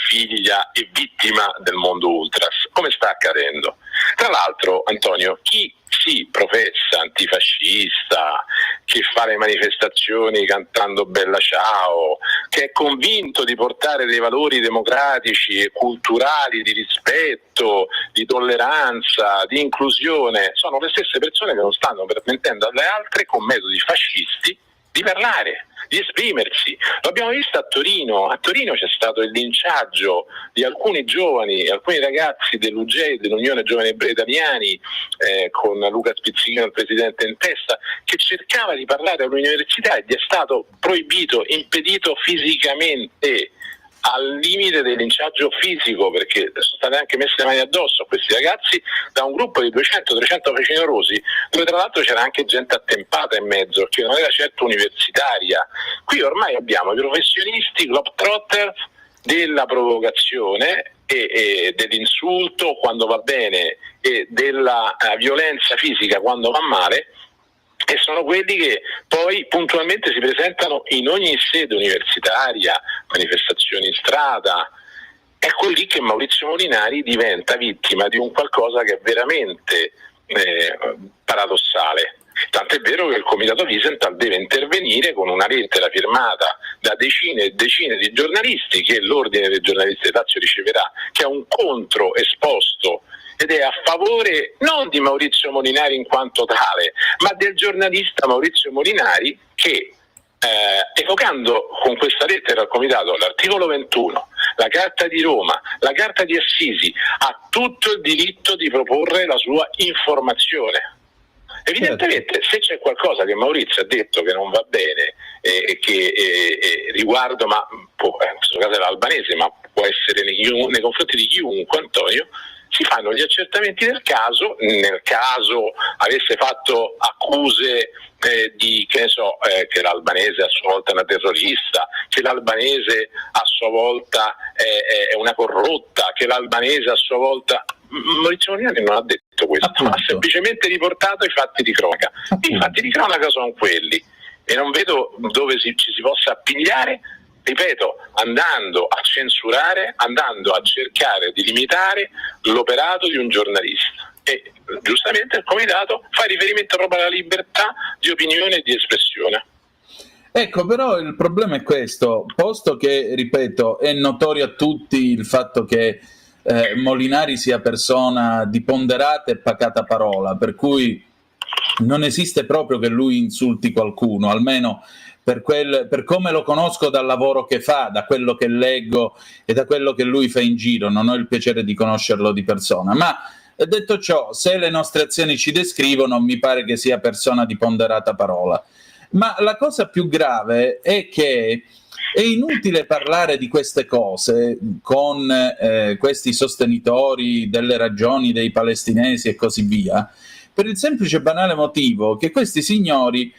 figlia e vittima del mondo ultras, come sta accadendo. Tra l'altro, Antonio, chi si professa antifascista, che fa le manifestazioni cantando Bella Ciao, che è convinto di portare dei valori democratici e culturali di rispetto, di tolleranza, di inclusione, sono le stesse persone che non stanno permettendo alle altre con metodi fascisti di parlare, di esprimersi. Lo abbiamo visto a Torino c'è stato il linciaggio di alcuni giovani, alcuni ragazzi dell'UGEI, dell'Unione Giovani Ebrei Italiani, con Luca Spizzichino, il presidente in testa, che cercava di parlare all'università e gli è stato proibito, impedito fisicamente, al limite del linciaggio fisico, perché sono state anche messe le mani addosso a questi ragazzi da un gruppo di 200-300 facinorosi, dove tra l'altro c'era anche gente attempata in mezzo, che non era certo universitaria. Qui ormai abbiamo i professionisti globetrotter della provocazione e dell'insulto quando va bene e della violenza fisica quando va male, e sono quelli che poi puntualmente si presentano in ogni sede universitaria, manifestazioni in strada. Ecco lì che Maurizio Molinari diventa vittima di un qualcosa che è veramente paradossale. Tant'è vero che il Comitato Wiesenthal deve intervenire con una lettera firmata da decine e decine di giornalisti che l'Ordine dei giornalisti di Lazio riceverà, che è un contro esposto ed è a favore non di Maurizio Molinari in quanto tale, ma del giornalista Maurizio Molinari che evocando con questa lettera al Comitato l'articolo 21, la Carta di Roma, la Carta di Assisi, ha tutto il diritto di proporre la sua informazione. Evidentemente se c'è qualcosa che Maurizio ha detto che non va bene riguardo, ma in questo caso è l'albanese, ma può essere nei confronti di chiunque, Antonio, si fanno gli accertamenti del caso. Nel caso avesse fatto accuse di che l'albanese a sua volta è una terrorista, che l'albanese a sua volta è una corrotta, che l'albanese a sua volta... Maurizio Molinari non ha detto questo, ha semplicemente riportato i fatti di cronaca. I fatti di cronaca sono quelli e non vedo dove ci si possa appigliare, ripeto, andando a censurare, andando a cercare di limitare l'operato di un giornalista. E giustamente il Comitato fa riferimento proprio alla libertà di opinione e di espressione. Ecco, però il problema è questo, posto che, ripeto, è notorio a tutti il fatto che Molinari sia persona di ponderata e pacata parola, per cui non esiste proprio che lui insulti qualcuno, almeno per come lo conosco dal lavoro che fa, da quello che leggo e da quello che lui fa in giro. Non ho il piacere di conoscerlo di persona, ma detto ciò, se le nostre azioni ci descrivono, mi pare che sia persona di ponderata parola. Ma la cosa più grave è che è inutile parlare di queste cose con questi sostenitori delle ragioni dei palestinesi e così via, per il semplice e banale motivo che questi signori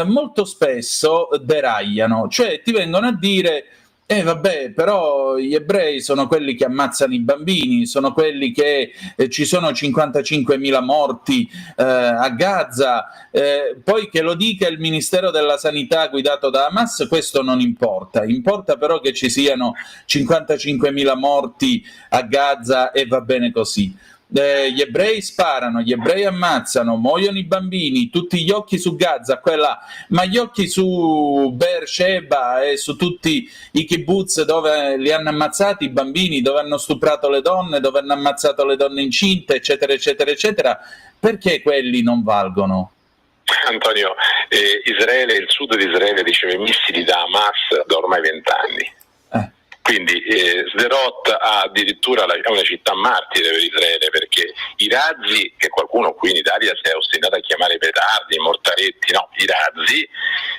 molto spesso deragliano, cioè ti vengono a dire vabbè, però gli ebrei sono quelli che ammazzano i bambini, sono quelli che ci sono 55.000 morti a Gaza, poi che lo dica il Ministero della Sanità guidato da Hamas, questo non importa, importa però che ci siano 55.000 morti a Gaza e va bene così. Gli ebrei sparano, gli ebrei ammazzano, muoiono i bambini, tutti gli occhi su Gaza, ma gli occhi su Beersheba e su tutti i kibbutz dove li hanno ammazzati i bambini, dove hanno stuprato le donne, dove hanno ammazzato le donne incinte, eccetera, eccetera, eccetera, perché quelli non valgono? Antonio, Israele, il sud di Israele riceve missili da Hamas da ormai 20 anni. Quindi Sderot ha addirittura è una città martire per Israele, perché i razzi, che qualcuno qui in Italia si è ostinato a chiamare petardi, mortaretti, no, i razzi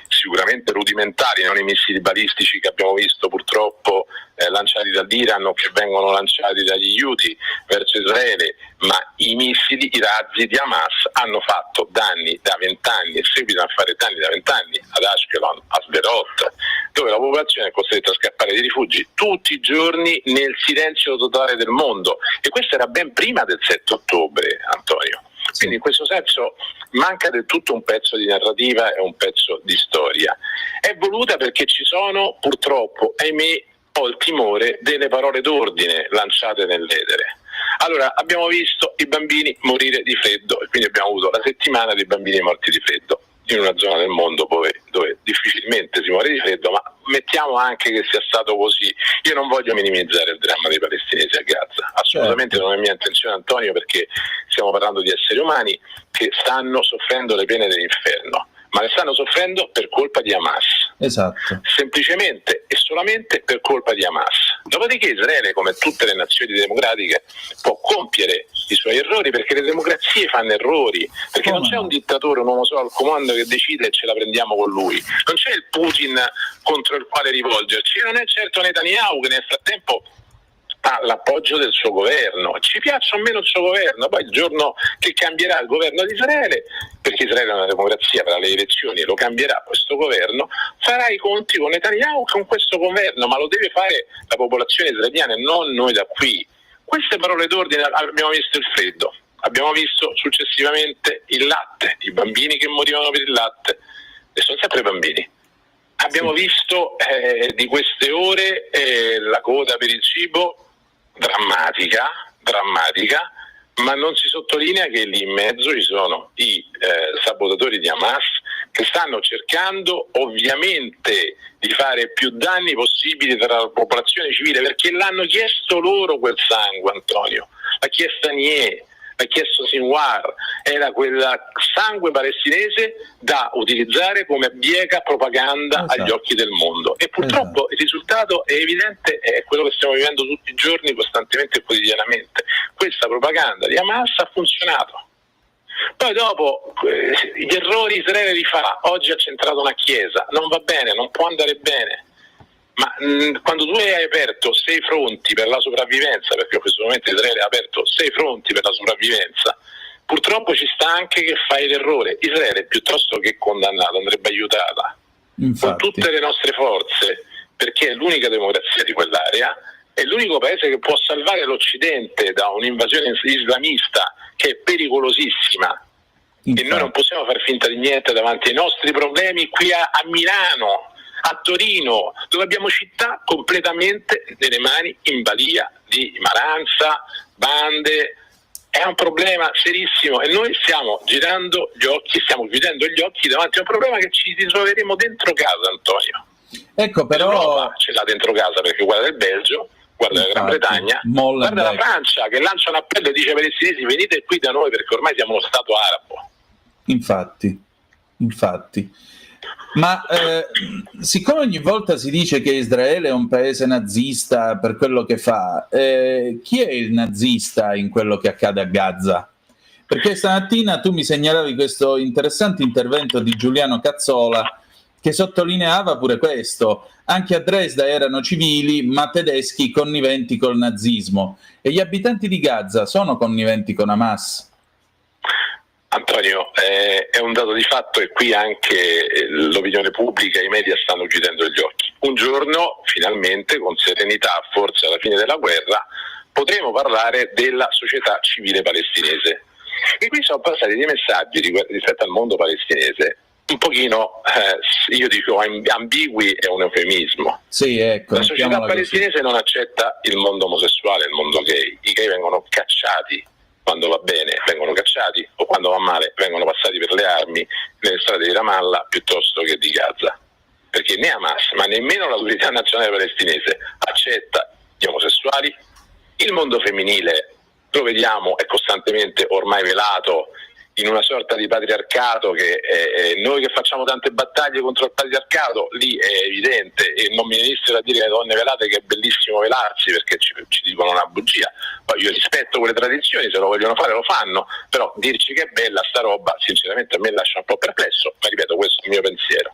sicuramente rudimentali, non i missili balistici che abbiamo visto purtroppo lanciati dall'Iran o che vengono lanciati dagli Houthi verso Israele, ma i missili, i razzi di Hamas hanno fatto danni da 20 anni e seguitano a fare danni da 20 anni ad Ashkelon, a Sderot, dove la popolazione è costretta a scappare di rifugi tutti i giorni nel silenzio totale del mondo, e questo era ben prima del 7 ottobre, Antonio. Quindi in questo senso manca del tutto un pezzo di narrativa e un pezzo di storia. È voluta perché ci sono, purtroppo, ahimè, ho il timore delle parole d'ordine lanciate nell'etere. Allora, abbiamo visto i bambini morire di freddo e quindi abbiamo avuto la settimana dei bambini morti di freddo in una zona del mondo dove difficilmente si muore di freddo, ma mettiamo anche che sia stato così. Io non voglio minimizzare il dramma dei palestinesi a Gaza, assolutamente non è mia intenzione, Antonio, perché stiamo parlando di esseri umani che stanno soffrendo le pene dell'inferno, ma le stanno soffrendo per colpa di Hamas. Esatto. Semplicemente e solamente per colpa di Hamas. Dopodiché Israele, come tutte le nazioni democratiche, può compiere i suoi errori, perché le democrazie fanno errori, perché non c'è un dittatore, un uomo solo al comando che decide e ce la prendiamo con lui, non c'è il Putin contro il quale rivolgerci, non è certo Netanyahu che nel frattempo ha l'appoggio del suo governo, ci piaccia o meno il suo governo, poi il giorno che cambierà il governo di Israele, perché Israele è una democrazia, tra le elezioni lo cambierà questo governo, farà i conti con Netanyahu, con questo governo, ma lo deve fare la popolazione israeliana e non noi da qui. Queste parole d'ordine, abbiamo visto il freddo, Abbiamo visto successivamente il latte, i bambini che morivano per il latte, e sono sempre bambini. Abbiamo visto di queste ore la coda per il cibo drammatica, ma non si sottolinea che lì in mezzo ci sono i sabotatori di Hamas che stanno cercando ovviamente di fare più danni possibili tra la popolazione civile, perché l'hanno chiesto loro quel sangue, Antonio, l'ha chiesto Nier, l'ha chiesto Sinwar, era quel sangue palestinese da utilizzare come bieca propaganda agli occhi del mondo, e purtroppo il risultato è evidente, è quello che stiamo vivendo tutti i giorni, costantemente e quotidianamente. Questa propaganda di Hamas ha funzionato. Poi dopo gli errori Israele li fa. Oggi ha centrato una chiesa, non va bene, non può andare bene, ma quando tu hai aperto 6 fronti per la sopravvivenza, perché in questo momento Israele ha aperto 6 fronti per la sopravvivenza, purtroppo ci sta anche che fai l'errore. Israele, piuttosto che condannata, andrebbe aiutata con tutte le nostre forze, perché è l'unica democrazia di quell'area, è l'unico paese che può salvare l'Occidente da un'invasione islamista che è pericolosissima. E noi non possiamo far finta di niente davanti ai nostri problemi qui a Milano, a Torino, dove abbiamo città completamente nelle mani in balia di maranza, bande. È un problema serissimo e noi stiamo girando gli occhi, stiamo chiudendo gli occhi davanti a un problema che ci risolveremo dentro casa, Antonio. Ecco, però l'Europa ce l'ha dentro casa, perché guarda il Belgio, guarda la Gran Bretagna, guarda la Francia che lancia un appello e dice ai palestinesi: venite qui da noi perché ormai siamo uno Stato arabo. Infatti. Ma siccome ogni volta si dice che Israele è un paese nazista per quello che fa, chi è il nazista in quello che accade a Gaza? Perché stamattina tu mi segnalavi questo interessante intervento di Giuliano Cazzola che sottolineava pure questo. Anche a Dresda erano civili, ma tedeschi conniventi col nazismo. E gli abitanti di Gaza sono conniventi con Hamas? Antonio, è un dato di fatto, e qui anche l'opinione pubblica e i media stanno chiudendo gli occhi. Un giorno, finalmente, con serenità, forse alla fine della guerra, potremo parlare della società civile palestinese. E qui sono passati dei messaggi rispetto al mondo palestinese un pochino, io dico ambigui, è un eufemismo. Sì, ecco, la società palestinese non accetta il mondo omosessuale, il mondo gay. I gay vengono cacciati. Quando va bene vengono cacciati, o quando va male vengono passati per le armi nelle strade di Ramallah piuttosto che di Gaza, perché né Hamas ma nemmeno l'autorità nazionale palestinese accetta gli omosessuali. Il mondo femminile, lo vediamo, è costantemente ormai velato in una sorta di patriarcato che noi che facciamo tante battaglie contro il patriarcato, lì è evidente, e non mi venissero a dire le donne velate che è bellissimo velarsi perché ci dicono una bugia. Poi io rispetto quelle tradizioni, se lo vogliono fare lo fanno, però dirci che è bella sta roba sinceramente a me lascia un po' perplesso, ma ripeto, questo è il mio pensiero.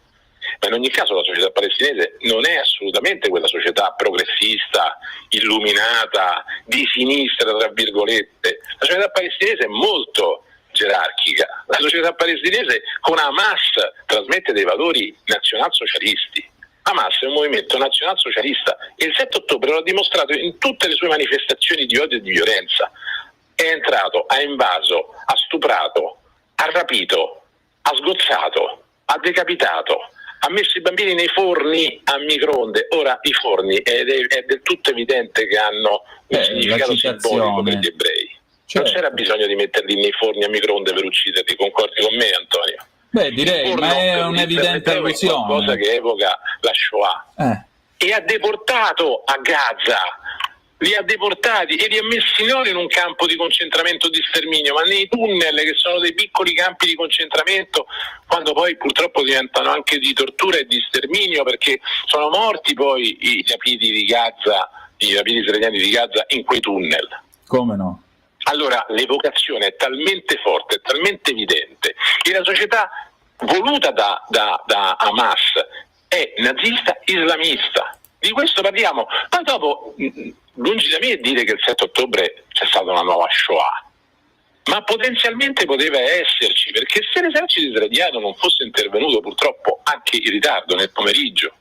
Ma in ogni caso la società palestinese non è assolutamente quella società progressista, illuminata, di sinistra tra virgolette. La società palestinese è molto gerarchica. La società palestinese con Hamas trasmette dei valori nazionalsocialisti. Hamas è un movimento nazionalsocialista e il 7 ottobre l'ha dimostrato in tutte le sue manifestazioni di odio e di violenza. È entrato, ha invaso, ha stuprato, ha rapito, ha sgozzato, ha decapitato, ha messo i bambini nei forni a microonde. Ora i forni è del tutto evidente che hanno un significato simbolico per gli ebrei. Non c'era bisogno di metterli nei forni a microonde per ucciderli, concordi con me, Antonio? Beh, direi, ma è un'evidente allusione. È qualcosa che evoca la Shoah. E ha deportato a Gaza, li ha deportati e li ha messi non in un campo di concentramento di sterminio, ma nei tunnel, che sono dei piccoli campi di concentramento, quando poi purtroppo diventano anche di tortura e di sterminio, perché sono morti poi i rapiti di Gaza, i rapiti israeliani di Gaza in quei tunnel. Come no? Allora l'evocazione è talmente forte, è talmente evidente che la società voluta da Hamas è nazista islamista. Di questo parliamo. Poi dopo, lungi da me dire che il 7 ottobre c'è stata una nuova Shoah, ma potenzialmente poteva esserci, perché se l'esercito israeliano non fosse intervenuto, purtroppo anche in ritardo nel pomeriggio,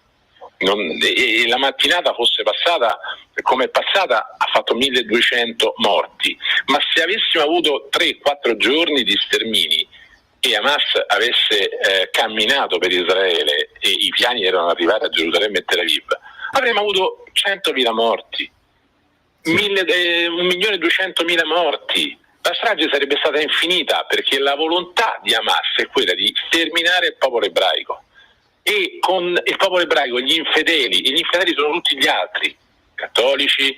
e la mattinata fosse passata come è passata, ha fatto 1200 morti, ma se avessimo avuto 3-4 giorni di stermini e Hamas avesse camminato per Israele e i piani erano arrivati a Gerusalemme e Tel Aviv, avremmo avuto 100.000 morti, 1.200.000 morti. La strage sarebbe stata infinita, perché la volontà di Hamas è quella di sterminare il popolo ebraico, e con il popolo ebraico gli infedeli sono tutti gli altri, cattolici,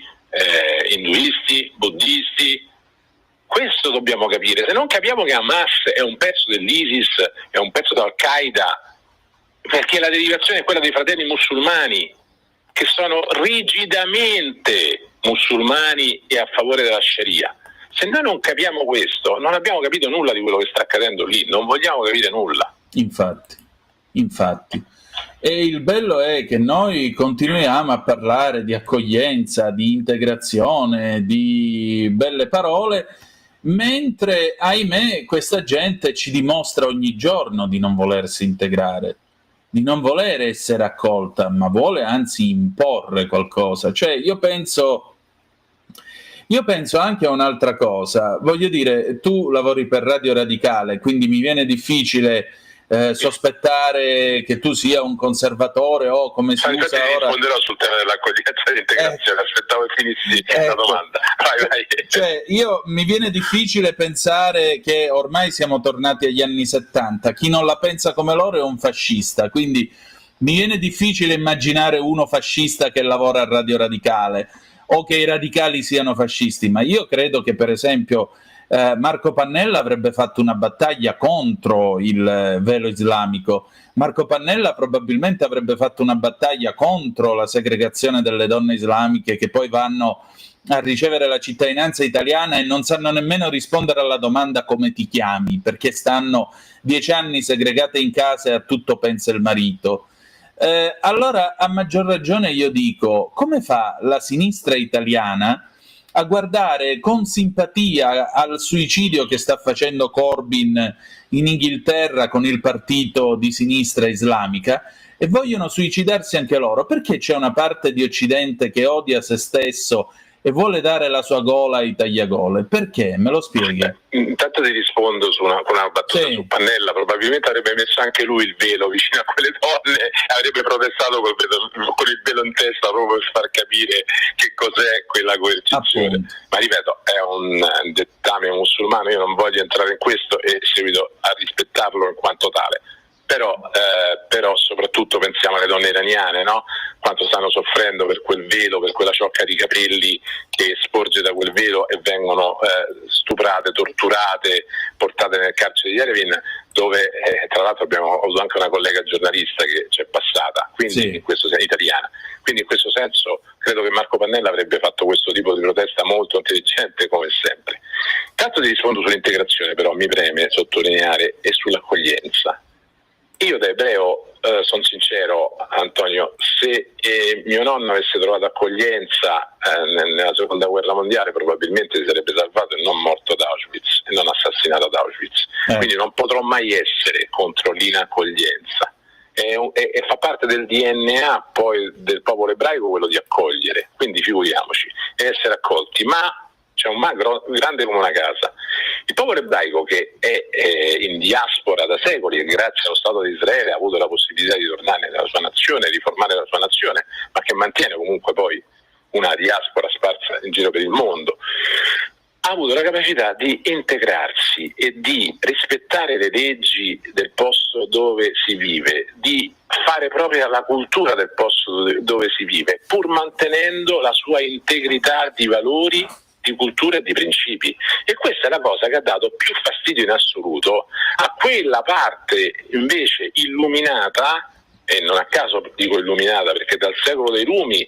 induisti, buddisti. Questo dobbiamo capire. Se non capiamo che Hamas è un pezzo dell'ISIS, è un pezzo dell'Al-Qaeda, perché la derivazione è quella dei fratelli musulmani, che sono rigidamente musulmani e a favore della Sharia. Se noi non capiamo questo, non abbiamo capito nulla di quello che sta accadendo lì, non vogliamo capire nulla. Infatti. E il bello è che noi continuiamo a parlare di accoglienza, di integrazione, di belle parole, mentre, ahimè, questa gente ci dimostra ogni giorno di non volersi integrare, di non voler essere accolta, ma vuole anzi imporre qualcosa. Cioè, io penso anche a un'altra cosa. Voglio dire, tu lavori per Radio Radicale, quindi mi viene difficile sospettare che tu sia un conservatore o come si usa ora. Risponderò sul tema dell'accoglienza e dell'integrazione, aspettavo che finissi la domanda. Vai. Cioè, mi viene difficile pensare che ormai siamo tornati agli anni 70, chi non la pensa come loro è un fascista, quindi mi viene difficile immaginare uno fascista che lavora a Radio Radicale o che i radicali siano fascisti, ma io credo che per esempio Marco Pannella avrebbe fatto una battaglia contro il velo islamico, Marco Pannella probabilmente avrebbe fatto una battaglia contro la segregazione delle donne islamiche che poi vanno a ricevere la cittadinanza italiana e non sanno nemmeno rispondere alla domanda come ti chiami, perché stanno 10 anni segregate in casa e a tutto pensa il marito. Allora, a maggior ragione io dico, come fa la sinistra italiana a guardare con simpatia al suicidio che sta facendo Corbyn in Inghilterra con il partito di sinistra islamica e vogliono suicidarsi anche loro? Perché c'è una parte di Occidente che odia se stesso e vuole dare la sua gola ai tagliagole? Perché? Me lo spieghi? Intanto ti rispondo con una battuta su Pannella. Probabilmente avrebbe messo anche lui il velo vicino a quelle donne e avrebbe protestato con il velo in testa proprio per far capire che cos'è quella coercizione. Ma ripeto, è un dettame musulmano, io non voglio entrare in questo e seguito a rispettarlo in quanto tale. Però soprattutto pensiamo alle donne iraniane, no? Quanto stanno soffrendo per quel velo, per quella ciocca di capelli che sporge da quel velo e vengono stuprate, torturate, portate nel carcere di Erevin, dove tra l'altro abbiamo avuto anche una collega giornalista che c'è passata, quindi in questo senso italiana. Quindi in questo senso credo che Marco Pannella avrebbe fatto questo tipo di protesta molto intelligente come sempre. Tanto ti rispondo sull'integrazione, però mi preme sottolineare e sull'accoglienza. Io da ebreo sono sincero, Antonio, se mio nonno avesse trovato accoglienza nella seconda guerra mondiale probabilmente si sarebbe salvato e non morto ad Auschwitz e non assassinato ad Auschwitz. Quindi non potrò mai essere contro l'inaccoglienza. E fa parte del DNA poi del popolo ebraico quello di accogliere, quindi figuriamoci, e essere accolti, ma c'è un magro grande come una casa. Il popolo ebraico che è in diaspora da secoli e grazie allo Stato di Israele ha avuto la possibilità di tornare nella sua nazione, di formare la sua nazione, ma che mantiene comunque poi una diaspora sparsa in giro per il mondo, ha avuto la capacità di integrarsi e di rispettare le leggi del posto dove si vive, di fare propria la cultura del posto dove si vive, pur mantenendo la sua integrità di valori, di cultura e di principi. E questa è la cosa che ha dato più fastidio in assoluto a quella parte invece illuminata, e non a caso dico illuminata perché dal secolo dei Rumi,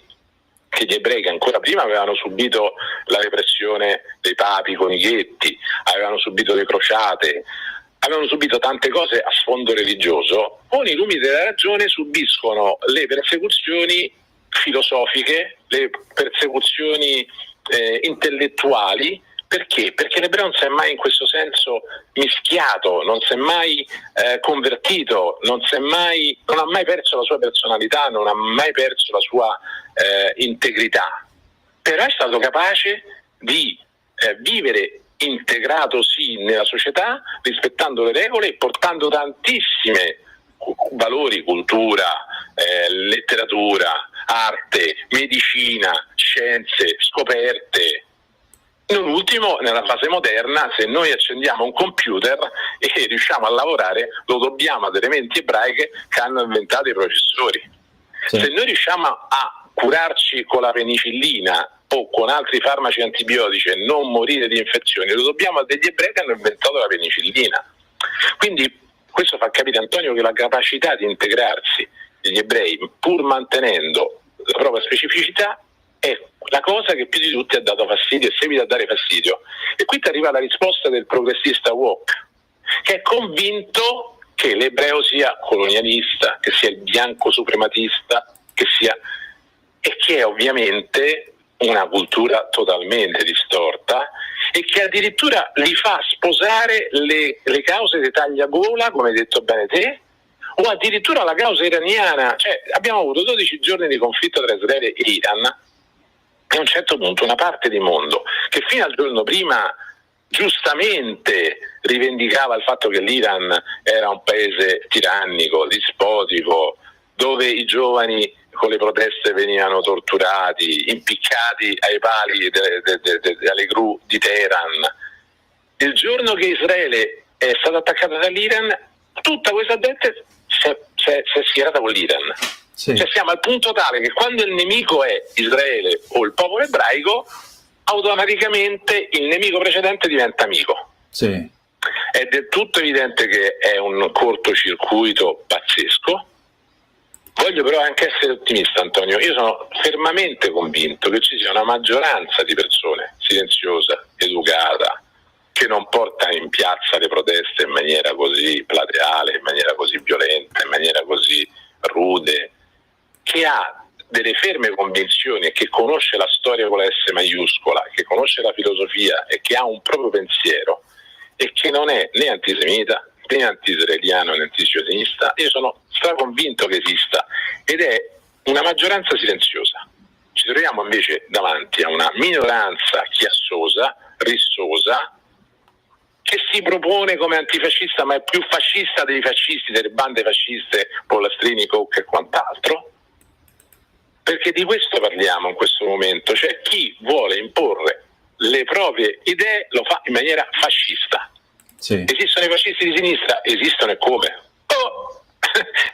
che gli ebrei che ancora prima avevano subito la repressione dei papi con i ghetti, avevano subito le crociate, avevano subito tante cose a sfondo religioso, con i lumi della ragione subiscono le persecuzioni filosofiche, le persecuzioni intellettuali, Perché? Perché l'ebreo non si è mai in questo senso mischiato, non si è mai convertito, non ha mai perso la sua personalità, non ha mai perso la sua integrità, però è stato capace di vivere integrato sì nella società, rispettando le regole e portando tantissime valori, cultura, letteratura, arte, medicina, scienze, scoperte. Non ultimo, nella fase moderna, se noi accendiamo un computer e riusciamo a lavorare, lo dobbiamo a delle menti ebraiche che hanno inventato i processori. Sì. Se noi riusciamo a curarci con la penicillina o con altri farmaci antibiotici e non morire di infezioni, lo dobbiamo a degli ebrei che hanno inventato la penicillina. Quindi questo fa capire, Antonio, che la capacità di integrarsi degli ebrei, pur mantenendo la propria specificità, è la cosa che più di tutti ha dato fastidio e seguita a dare fastidio. E qui ti arriva la risposta del progressista woke, che è convinto che l'ebreo sia colonialista, che sia il bianco suprematista, e che è ovviamente una cultura totalmente distorta e che addirittura li fa sposare le cause di tagliagola, come hai detto bene te, o addirittura la causa iraniana. Cioè, abbiamo avuto 12 giorni di conflitto tra Israele e Iran, e a un certo punto una parte di mondo che fino al giorno prima giustamente rivendicava il fatto che l'Iran era un paese tirannico, dispotico, dove i giovani con le proteste venivano torturati, impiccati ai pali alle gru di Teheran. Il giorno che Israele è stato attaccato dall'Iran, tutta questa gente si è schierata con l'Iran. Sì. Cioè siamo al punto tale che quando il nemico è Israele o il popolo ebraico, automaticamente il nemico precedente diventa amico. Sì. È del tutto evidente che è un cortocircuito pazzesco. Voglio però anche essere ottimista, Antonio. Io sono fermamente convinto che ci sia una maggioranza di persone silenziosa, educata, che non porta in piazza le proteste in maniera così plateale, in maniera così violenta, in maniera così rude, che ha delle ferme convinzioni e che conosce la storia con la S maiuscola, che conosce la filosofia e che ha un proprio pensiero e che non è né antisemita né anti-israeliano né anti-sionista. Io sono straconvinto che esista ed è una maggioranza silenziosa. Ci troviamo invece davanti a una minoranza chiassosa, rissosa, che si propone come antifascista, ma è più fascista dei fascisti, delle bande fasciste, Pollastrini, Koch e quant'altro. Perché di questo parliamo in questo momento, cioè chi vuole imporre le proprie idee lo fa in maniera fascista. Sì. Esistono i fascisti di sinistra? Esistono, e come?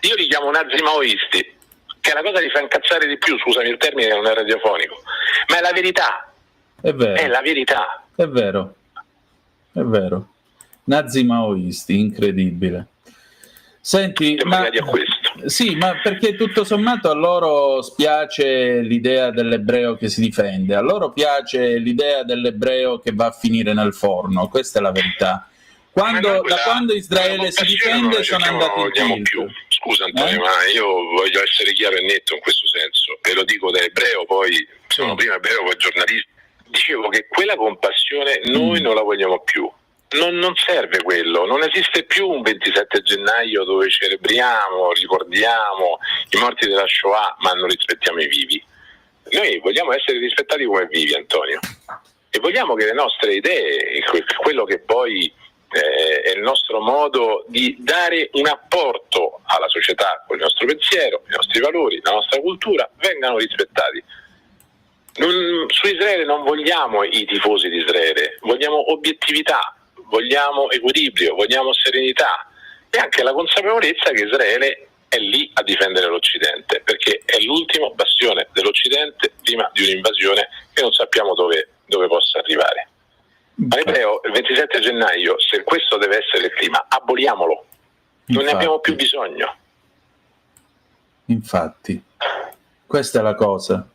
Io li chiamo nazi-maoisti, che è la cosa che li fa incazzare di più, scusami il termine, non è radiofonico, ma è la verità. È vero. È la verità. È vero. È vero. Nazi-maoisti, incredibile. Senti, ma sì, ma perché tutto sommato a loro spiace l'idea dell'ebreo che si difende, a loro piace l'idea dell'ebreo che va a finire nel forno, questa è la verità. Da quando Israele si difende sono andati in tilt. Scusa Antonio, ma io voglio essere chiaro e netto in questo senso, e lo dico da ebreo, poi sono prima ebreo, poi giornalista. Dicevo che quella compassione noi non la vogliamo più. Non serve quello, non esiste più un 27 gennaio dove celebriamo, ricordiamo i morti della Shoah, ma non rispettiamo i vivi. Noi vogliamo essere rispettati come vivi, Antonio, e vogliamo che le nostre idee, quello che poi è il nostro modo di dare un apporto alla società con il nostro pensiero, i nostri valori, la nostra cultura, vengano rispettati. Su Israele non vogliamo i tifosi di Israele, vogliamo obiettività, vogliamo equilibrio, vogliamo serenità e anche la consapevolezza che Israele è lì a difendere l'Occidente, perché è l'ultimo bastione dell'Occidente prima di un'invasione che non sappiamo dove possa arrivare. Ma l'ebreo, il 27 gennaio, se questo deve essere il clima, aboliamolo, non ne abbiamo più bisogno. Infatti, questa è la cosa.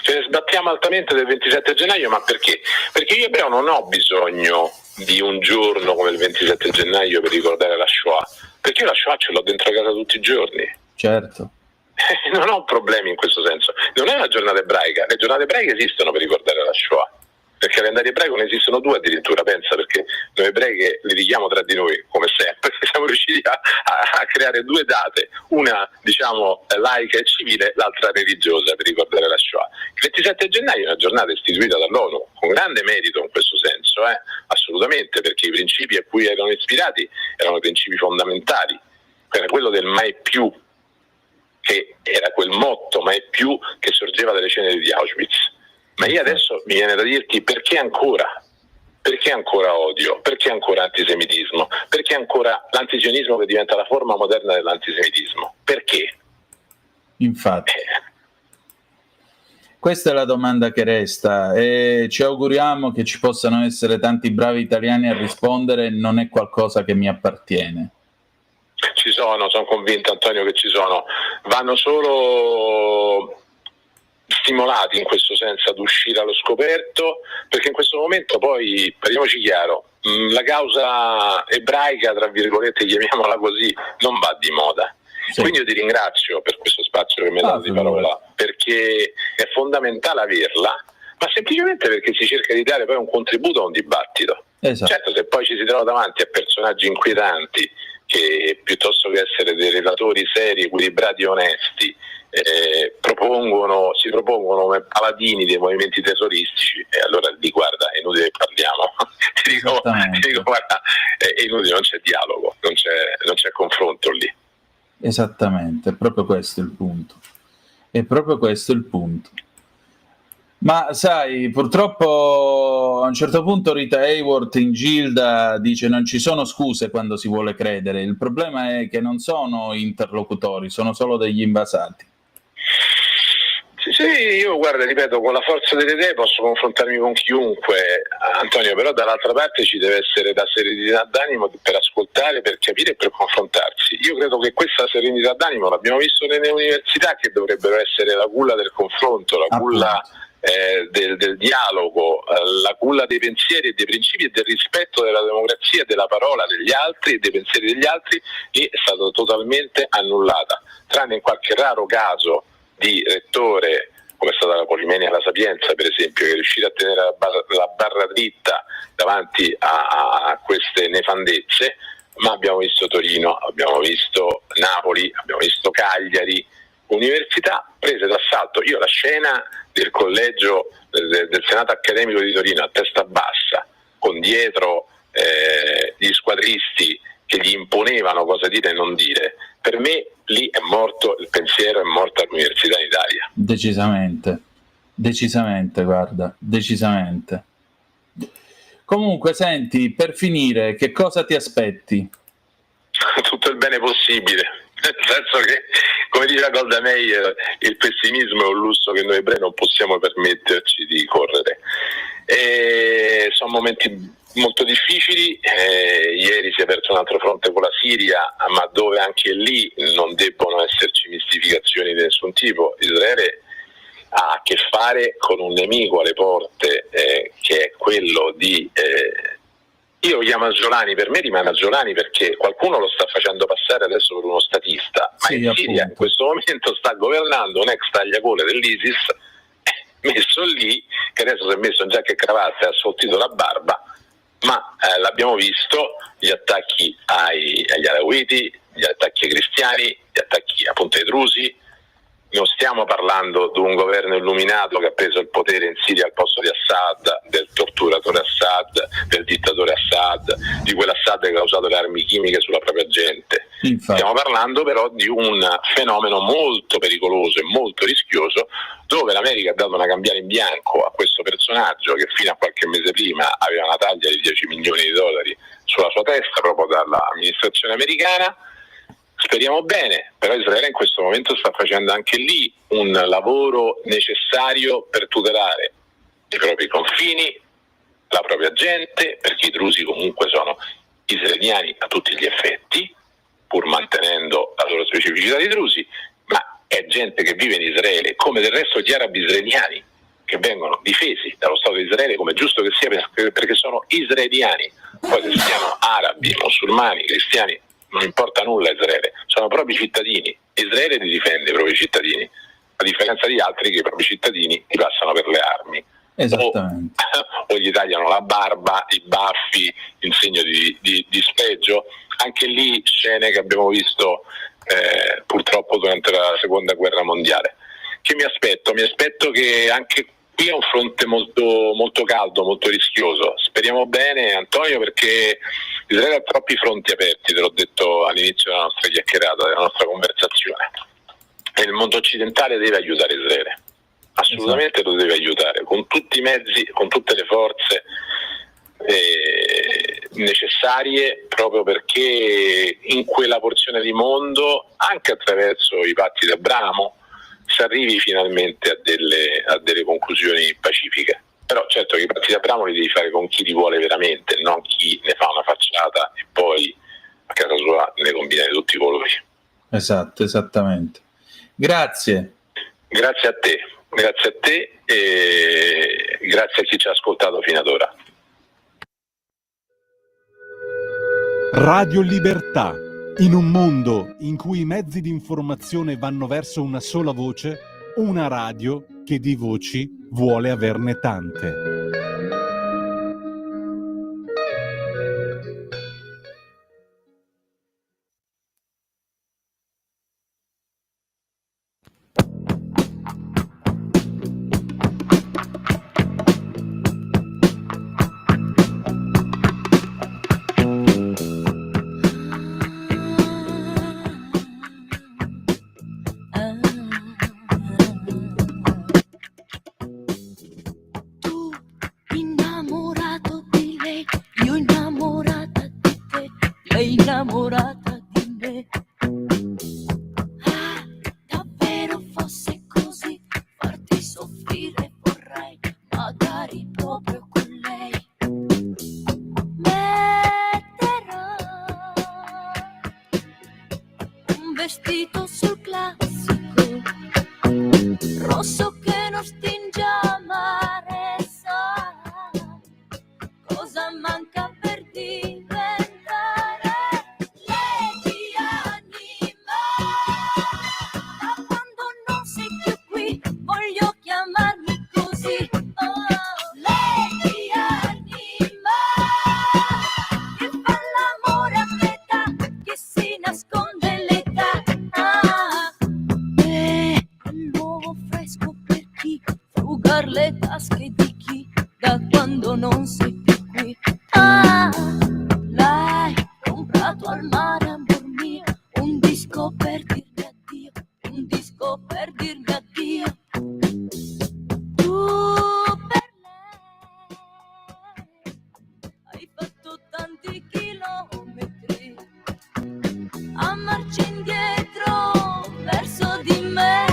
Ce ne sbattiamo altamente del 27 gennaio, ma perché? Perché io ebreo non ho bisogno di un giorno come il 27 gennaio per ricordare la Shoah, perché io la Shoah ce l'ho dentro casa tutti i giorni. Certo. Non ho problemi in questo senso. Non è una giornata ebraica, le giornate ebraiche esistono per ricordare la Shoah. perché calendario ebraico ne esistono 2 addirittura, pensa, perché noi ebrei che litighiamo tra di noi, come sempre, siamo riusciti a creare 2 date, una diciamo laica e civile, l'altra religiosa, per ricordare la Shoah. Il 27 gennaio è una giornata istituita dall'ONU, con grande merito in questo senso, assolutamente, perché i principi a cui erano ispirati erano principi fondamentali, era quello del mai più, che era quel motto mai più che sorgeva dalle ceneri di Auschwitz. Ma io adesso mi viene da dirti perché ancora odio, perché ancora antisemitismo, perché ancora l'antisionismo che diventa la forma moderna dell'antisemitismo, perché? Infatti. Questa è la domanda che resta e ci auguriamo che ci possano essere tanti bravi italiani a rispondere, non è qualcosa che mi appartiene. Ci sono convinto, Antonio, che ci sono, vanno solo stimolati in questo senso ad uscire allo scoperto, perché in questo momento poi, parliamoci chiaro, la causa ebraica, tra virgolette, chiamiamola così, non va di moda. Sì. Quindi io ti ringrazio per questo spazio che mi hai dato di parola, perché è fondamentale averla, ma semplicemente perché si cerca di dare poi un contributo a un dibattito. Esatto. Certo, se poi ci si trova davanti a personaggi inquietanti che piuttosto che essere dei relatori seri, equilibrati e onesti, si propongono come paladini dei movimenti terroristici, e allora lì guarda, è inutile che parliamo. ti dico guarda, è inutile, non c'è dialogo, non c'è confronto lì. Esattamente, è proprio questo il punto. Ma sai, purtroppo a un certo punto Rita Hayworth in Gilda dice non ci sono scuse quando si vuole credere, il problema è che non sono interlocutori, sono solo degli invasati. Sì, io guarda, ripeto, con la forza delle idee posso confrontarmi con chiunque, Antonio, però dall'altra parte ci deve essere la serenità d'animo per ascoltare, per capire e per confrontarsi. Io credo che questa serenità d'animo l'abbiamo visto nelle università, che dovrebbero essere la culla del confronto, la culla del dialogo, la culla dei pensieri e dei principi e del rispetto della democrazia, della parola degli altri e dei pensieri degli altri, è stata totalmente annullata, tranne in qualche raro caso di rettore, come è stata la Polimenia alla Sapienza, per esempio, che è riuscita a tenere la barra dritta davanti a queste nefandezze, ma abbiamo visto Torino, abbiamo visto Napoli, abbiamo visto Cagliari, università prese d'assalto. Io la scena del collegio del Senato accademico di Torino a testa bassa, con dietro gli squadristi che gli imponevano cosa dire e non dire, per me lì è morto il pensiero, è morta l'università in Italia. Decisamente, guarda, decisamente. Comunque, senti, per finire, che cosa ti aspetti? Tutto il bene possibile, nel senso che, come diceva Golda Meir, il pessimismo è un lusso che noi ebrei non possiamo permetterci di correre. Sono momenti molto difficili, ieri si è aperto un altro fronte con la Siria, ma dove anche lì non debbono esserci mistificazioni di nessun tipo. Israele ha a che fare con un nemico alle porte, che è quello di... io lo chiamo Angiolani, per me rimane Angiolani perché qualcuno lo sta facendo passare adesso per uno statista, ma in Siria in questo momento sta governando un ex tagliacole dell'ISIS, messo lì, che adesso si è messo in giacca e cravatta e ha assoltito la barba, ma l'abbiamo visto, gli attacchi agli alawiti, gli attacchi ai cristiani, gli attacchi appunto ai drusi. Non stiamo parlando di un governo illuminato che ha preso il potere in Siria al posto di Assad, del torturatore Assad, del dittatore Assad, di quell'Assad che ha usato le armi chimiche sulla propria gente. Infatti. Stiamo parlando però di un fenomeno molto pericoloso e molto rischioso, dove l'America ha dato una cambiale in bianco a questo personaggio che fino a qualche mese prima aveva una taglia di $10 milioni sulla sua testa proprio dall'amministrazione americana. Speriamo bene, però Israele in questo momento sta facendo anche lì un lavoro necessario per tutelare i propri confini, la propria gente, perché i drusi comunque sono israeliani a tutti gli effetti, pur mantenendo la loro specificità di drusi, ma è gente che vive in Israele, come del resto gli arabi israeliani, che vengono difesi dallo Stato di Israele come giusto che sia, perché sono israeliani. Poi se siano arabi, musulmani, cristiani, non importa nulla a Israele, sono i propri cittadini. Israele li difende i propri cittadini, a differenza di altri che i propri cittadini li passano per le armi. Esattamente. O quando gli tagliano la barba, i baffi in segno di spregio. Anche lì scene che abbiamo visto purtroppo durante la seconda guerra mondiale. Che mi aspetto? Mi aspetto che anche qui è un fronte molto, molto caldo, molto rischioso. Speriamo bene, Antonio, perché Israele ha troppi fronti aperti, te l'ho detto all'inizio della nostra chiacchierata, della nostra conversazione. E il mondo occidentale deve aiutare Israele, assolutamente lo deve aiutare, con tutti i mezzi, con tutte le forze necessarie, proprio perché in quella porzione di mondo, anche attraverso i patti di Abramo, si arrivi finalmente a delle conclusioni pacifiche. Però certo che i patti di Abramo li devi fare con chi li vuole veramente, non chi ne fa una facciata e poi a casa sua ne combina di tutti i colori. Esatto, esattamente. Grazie. Grazie a te e grazie a chi ci ha ascoltato fino ad ora. Radio Libertà. In un mondo in cui i mezzi di informazione vanno verso una sola voce, una radio che di voci vuole averne tante. Innamorato di lei, io innamorata di te, lei innamorata di me. Ah, davvero fosse così, farti soffrire vorrei, magari proprio con lei. Metterò un vestito sul classico, rosso che non stinge a mare, sa cosa manca per diventare Lady Anima. Da quando non sei più qui voglio chiamarmi così, oh, Lady Anima, che fa l'amore a metà, che si nasconde l'età. Ah, il nuovo fresco per chi frugar le tasche di chi da quando non sei più qui. Ah, l'hai comprato al mare, amor mio, un disco per dirmi addio, un disco per dirmi addio. Tu per lei hai fatto tanti chilometri a marcia indietro verso di me,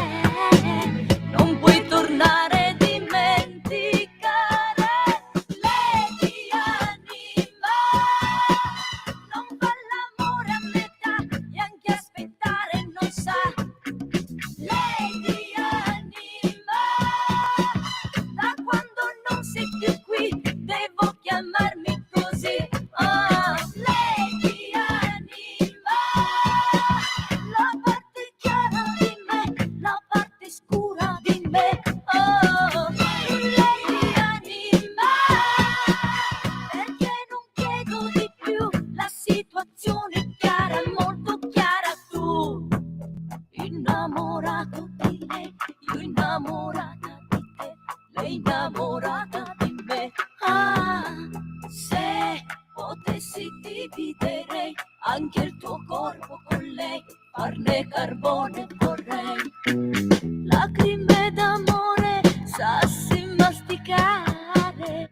non puoi tornare a dimenticare Lady Anima. Non fa l'amore a metà e anche aspettare non sa Lady Anima. Da quando non sei più qui devo chiamarmi così, oh, Lady Anima. La parte chiara di me, la parte scura di me, oh, Lady Anima. Perché non chiedo di più, la situazione è chiara, molto chiara. Tu innamorato di lei, io innamorata di te, lei innamorata di me. Ah, se potessi dividerei anche il tuo corpo con lei, farne carbone vorrei. Lacrime d'amore, sassi masticare,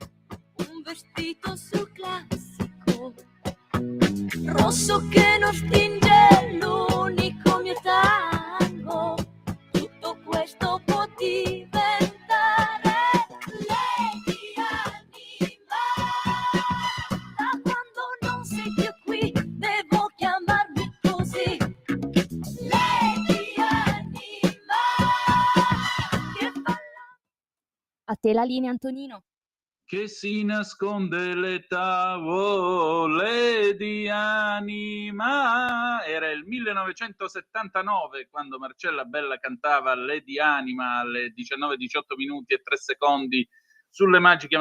un vestito sul classico, rosso che non stinge l'unico mio tango. Tutto questo può diventare Lady Anima. Da quando non sei più qui devo chiamarmi così, Lady Anima. Che fa A te la linea, Antonino. Che si nasconde l'età, oh, Lady Anima. Era il 1979 quando Marcella Bella cantava Lady Anima alle 19:18 minuti e 3 secondi sulle magiche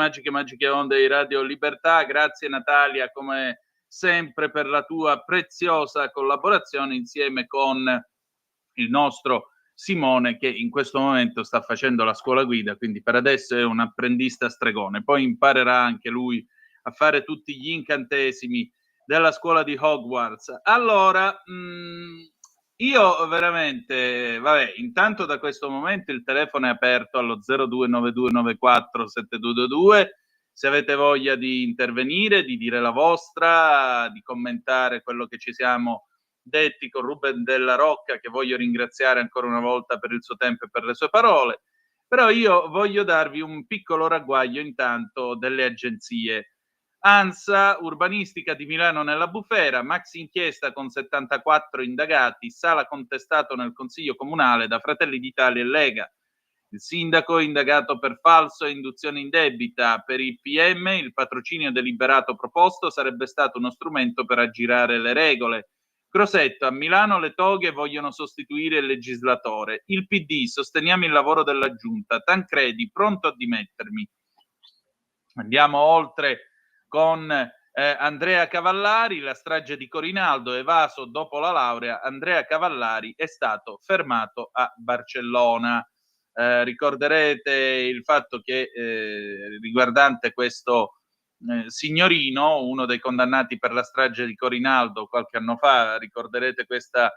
onde di Radio Libertà. Grazie Natalia, come sempre, per la tua preziosa collaborazione insieme con il nostro Simone, che in questo momento sta facendo la scuola guida, quindi per adesso è un apprendista stregone, poi imparerà anche lui a fare tutti gli incantesimi della scuola di Hogwarts. Allora, io veramente, vabbè, intanto da questo momento il telefono è aperto allo 0292947222, se avete voglia di intervenire, di dire la vostra, di commentare quello che ci siamo detti con Ruben Della Rocca, che voglio ringraziare ancora una volta per il suo tempo e per le sue parole. Però io voglio darvi un piccolo ragguaglio intanto delle agenzie. ANSA, urbanistica di Milano nella bufera, maxi inchiesta con 74 indagati, Sala contestato nel Consiglio Comunale da Fratelli d'Italia e Lega. Il sindaco indagato per falso e induzione indebita. Per il PM il patrocinio deliberato proposto sarebbe stato uno strumento per aggirare le regole. Crosetto, a Milano le toghe vogliono sostituire il legislatore. Il PD, sosteniamo il lavoro della giunta. Tancredi, pronto a dimettermi. Andiamo oltre con Andrea Cavallari, la strage di Corinaldo, evaso dopo la laurea. Andrea Cavallari è stato fermato a Barcellona. Ricorderete il fatto che riguardante questo signorino, uno dei condannati per la strage di Corinaldo qualche anno fa, ricorderete questa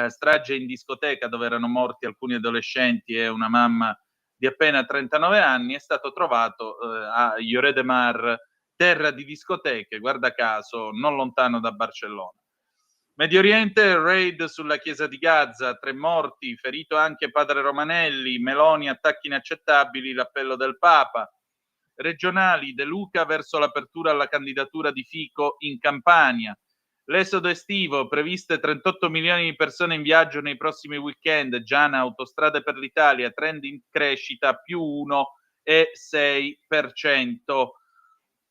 strage in discoteca dove erano morti alcuni adolescenti e una mamma di appena 39 anni, è stato trovato a Lloret de Mar, terra di discoteche, guarda caso, non lontano da Barcellona. Medio Oriente, raid sulla chiesa di Gaza, 3 morti, ferito anche padre Romanelli, Meloni, attacchi inaccettabili, l'appello del Papa. Regionali, De Luca verso l'apertura alla candidatura di Fico in Campania. L'esodo estivo, previste 38 milioni di persone in viaggio nei prossimi weekend. Giana, Autostrade per l'Italia, trend in crescita, più 1,6%.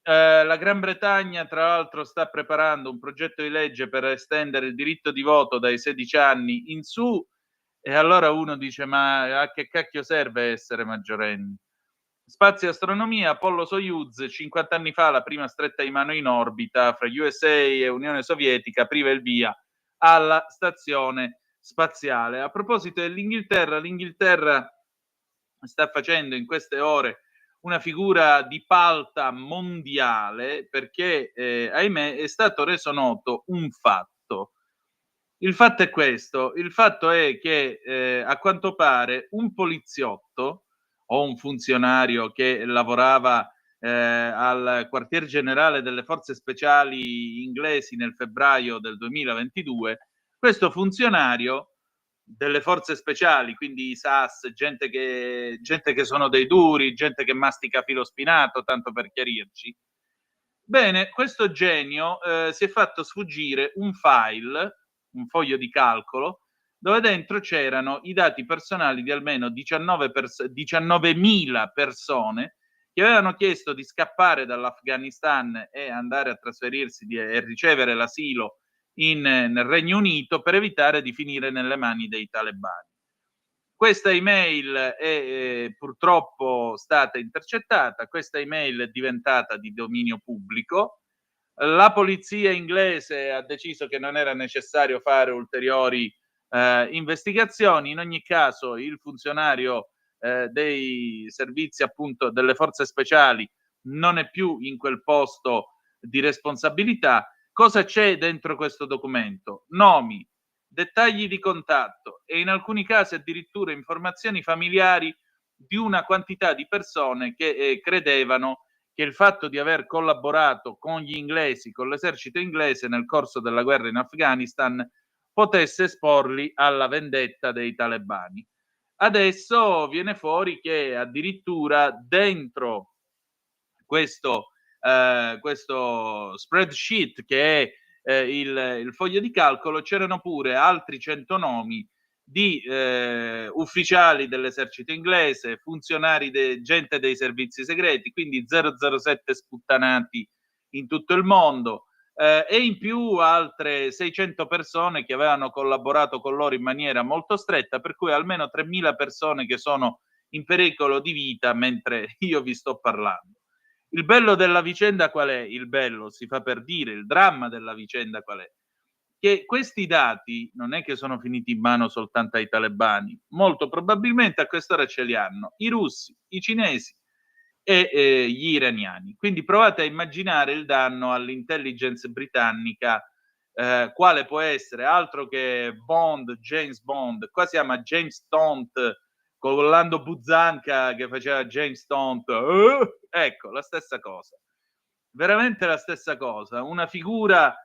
La Gran Bretagna, tra l'altro, sta preparando un progetto di legge per estendere il diritto di voto dai 16 anni in su, e allora uno dice: ma a che cacchio serve essere maggiorenni? Spazio e astronomia, Apollo Soyuz, 50 anni fa la prima stretta di mano in orbita fra USA e Unione Sovietica apriva il via alla stazione spaziale. A proposito dell'Inghilterra, l'Inghilterra sta facendo in queste ore una figura di palta mondiale perché, ahimè, è stato reso noto un fatto. Il fatto è questo: il fatto è che a quanto pare un poliziotto o un funzionario che lavorava al quartier generale delle forze speciali inglesi nel febbraio del 2022, questo funzionario delle forze speciali, quindi i SAS, gente che sono dei duri, gente che mastica filo spinato, tanto per chiarirci. Bene, questo genio si è fatto sfuggire un file, un foglio di calcolo, dove dentro c'erano i dati personali di almeno 19.000 persone che avevano chiesto di scappare dall'Afghanistan e andare a trasferirsi e ricevere l'asilo nel Regno Unito per evitare di finire nelle mani dei talebani. Questa email è purtroppo stata intercettata, questa email è diventata di dominio pubblico. La polizia inglese ha deciso che non era necessario fare ulteriori investigazioni. In ogni caso il funzionario dei servizi, appunto, delle forze speciali non è più in quel posto di responsabilità. Cosa c'è dentro questo documento? Nomi, dettagli di contatto e in alcuni casi addirittura informazioni familiari di una quantità di persone che credevano che il fatto di aver collaborato con gli inglesi, con l'esercito inglese nel corso della guerra in Afghanistan, potesse esporli alla vendetta dei talebani. Adesso viene fuori che addirittura dentro questo spreadsheet, che è il foglio di calcolo, c'erano pure altri 100 nomi di ufficiali dell'esercito inglese, funzionari, gente dei servizi segreti, quindi 007 sputtanati in tutto il mondo, e in più altre 600 persone che avevano collaborato con loro in maniera molto stretta, per cui almeno 3.000 persone che sono in pericolo di vita mentre io vi sto parlando. Il bello della vicenda qual è? Il bello si fa per dire, il dramma della vicenda qual è? Che questi dati non è che sono finiti in mano soltanto ai talebani, molto probabilmente a quest'ora ce li hanno i russi, i cinesi e gli iraniani. Quindi provate a immaginare il danno all'intelligence britannica, quale può essere altro che Bond, James Bond, qua si chiama James Taunt, con Orlando Buzzanca che faceva James Taunt, ecco, la stessa cosa. Veramente la stessa cosa, una figura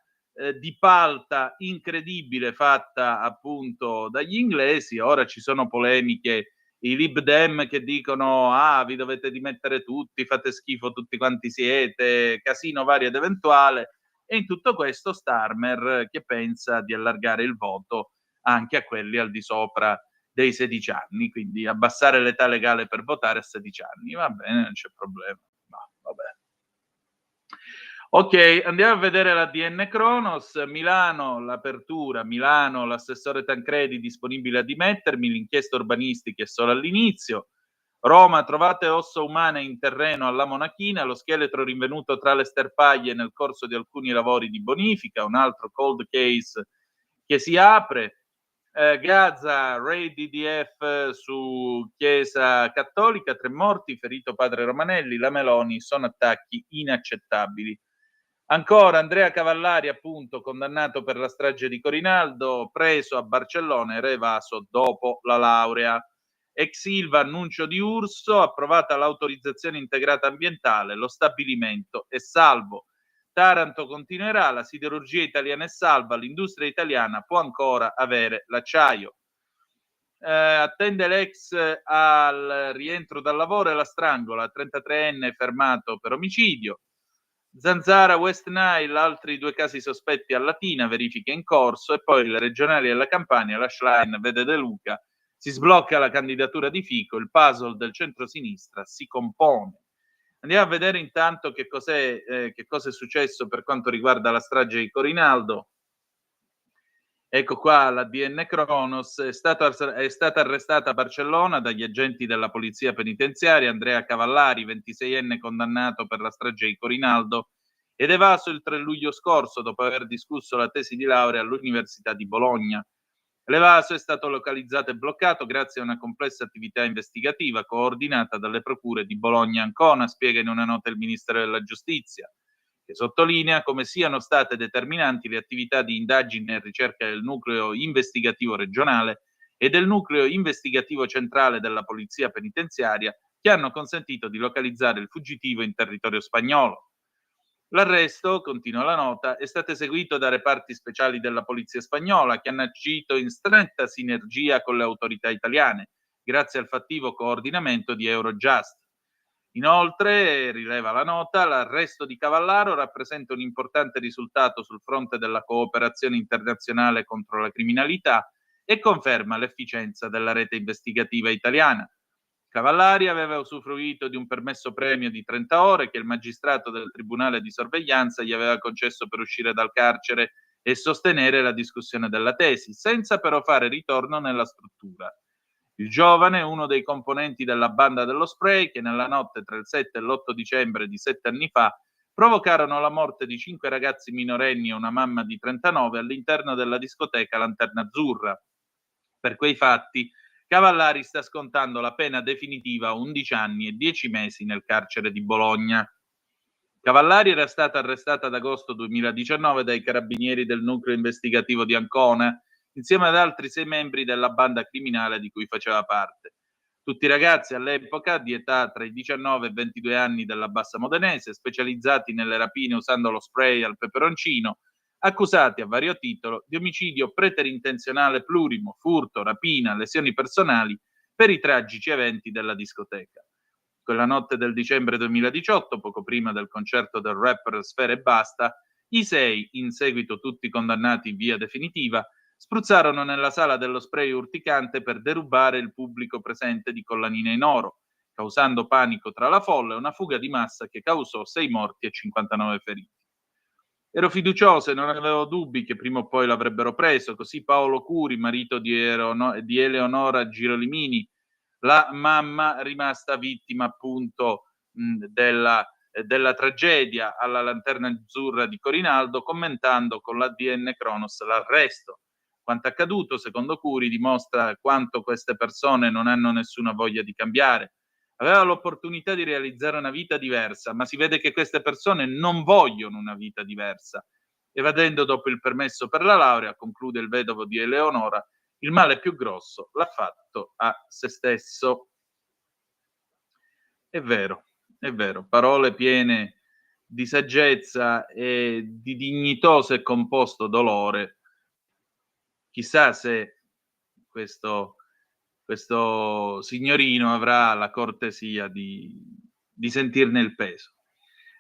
di palta incredibile fatta appunto dagli inglesi. Ora ci sono polemiche, i Lib Dem che dicono vi dovete dimettere tutti, fate schifo tutti quanti siete, casino vario ed eventuale, e in tutto questo Starmer che pensa di allargare il voto anche a quelli al di sopra dei 16 anni, quindi abbassare l'età legale per votare a 16 anni, va bene, non c'è problema. No, vabbè. Ok, andiamo a vedere la DN Cronos. Milano, l'apertura. Milano, l'assessore Tancredi disponibile a dimettermi. L'inchiesta urbanistica è solo all'inizio. Roma, trovate ossa umane in terreno alla Monachina. Lo scheletro rinvenuto tra le sterpaglie nel corso di alcuni lavori di bonifica. Un altro cold case che si apre. Gaza, raid DDF su Chiesa Cattolica. 3 morti, ferito padre Romanelli. La Meloni, sono attacchi inaccettabili. Ancora Andrea Cavallari, appunto, condannato per la strage di Corinaldo, preso a Barcellona e revaso dopo la laurea. Ex Ilva, annuncio di Urso, approvata l'autorizzazione integrata ambientale, lo stabilimento è salvo. Taranto continuerà, la siderurgia italiana è salva, l'industria italiana può ancora avere l'acciaio. Attende l'ex al rientro dal lavoro e la strangola, 33enne fermato per omicidio. Zanzara, West Nile, altri 2 casi sospetti a Latina, verifiche in corso, e poi le regionali e la Campania, la Schlein vede De Luca, si sblocca la candidatura di Fico, il puzzle del centrosinistra si compone. Andiamo a vedere intanto che cosa è successo per quanto riguarda la strage di Corinaldo. Ecco qua la DN Cronos, è stata arrestata a Barcellona dagli agenti della polizia penitenziaria Andrea Cavallari, 26enne condannato per la strage di Corinaldo, ed evaso il 3 luglio scorso dopo aver discusso la tesi di laurea all'Università di Bologna. L'evaso è stato localizzato e bloccato grazie a una complessa attività investigativa coordinata dalle procure di Bologna e Ancona, spiega in una nota il Ministero della Giustizia, che sottolinea come siano state determinanti le attività di indagine e ricerca del nucleo investigativo regionale e del nucleo investigativo centrale della polizia penitenziaria che hanno consentito di localizzare il fuggitivo in territorio spagnolo. L'arresto, continua la nota, è stato eseguito da reparti speciali della polizia spagnola che hanno agito in stretta sinergia con le autorità italiane, grazie al fattivo coordinamento di Eurojust. Inoltre, rileva la nota, l'arresto di Cavallaro rappresenta un importante risultato sul fronte della cooperazione internazionale contro la criminalità e conferma l'efficienza della rete investigativa italiana. Cavallari aveva usufruito di un permesso premio di 30 ore che il magistrato del Tribunale di Sorveglianza gli aveva concesso per uscire dal carcere e sostenere la discussione della tesi, senza però fare ritorno nella struttura. Il giovane, uno dei componenti della banda dello spray, che nella notte tra il 7 e l'8 dicembre di 7 anni fa provocarono la morte di 5 ragazzi minorenni e una mamma di 39 all'interno della discoteca Lanterna Azzurra. Per quei fatti, Cavallari sta scontando la pena definitiva a 11 anni e 10 mesi nel carcere di Bologna. Cavallari era stata arrestata ad agosto 2019 dai carabinieri del nucleo investigativo di Ancona, insieme ad altri 6 membri della banda criminale di cui faceva parte. Tutti ragazzi all'epoca di età tra i 19 e i 22 anni della Bassa Modenese, specializzati nelle rapine usando lo spray al peperoncino, accusati a vario titolo di omicidio preterintenzionale plurimo, furto, rapina, lesioni personali per i tragici eventi della discoteca. Quella notte del dicembre 2018, poco prima del concerto del rapper Sfera Ebbasta, i 6, in seguito tutti condannati in via definitiva, spruzzarono nella sala dello spray urticante per derubare il pubblico presente di collanine in oro, causando panico tra la folla e una fuga di massa che causò 6 morti e 59 feriti. Ero fiducioso e non avevo dubbi che prima o poi l'avrebbero preso, così Paolo Curi, marito di Eleonora Girolimini, la mamma rimasta vittima appunto della tragedia alla Lanterna Azzurra di Corinaldo, commentando con l'ADN Cronos l'arresto. Quanto accaduto, secondo Curi, dimostra quanto queste persone non hanno nessuna voglia di cambiare. Aveva l'opportunità di realizzare una vita diversa, ma si vede che queste persone non vogliono una vita diversa. Evadendo dopo il permesso per la laurea, conclude il vedovo di Eleonora, il male più grosso l'ha fatto a se stesso. È vero, parole piene di saggezza e di dignitoso e composto dolore. Chissà se questo signorino avrà la cortesia di sentirne il peso.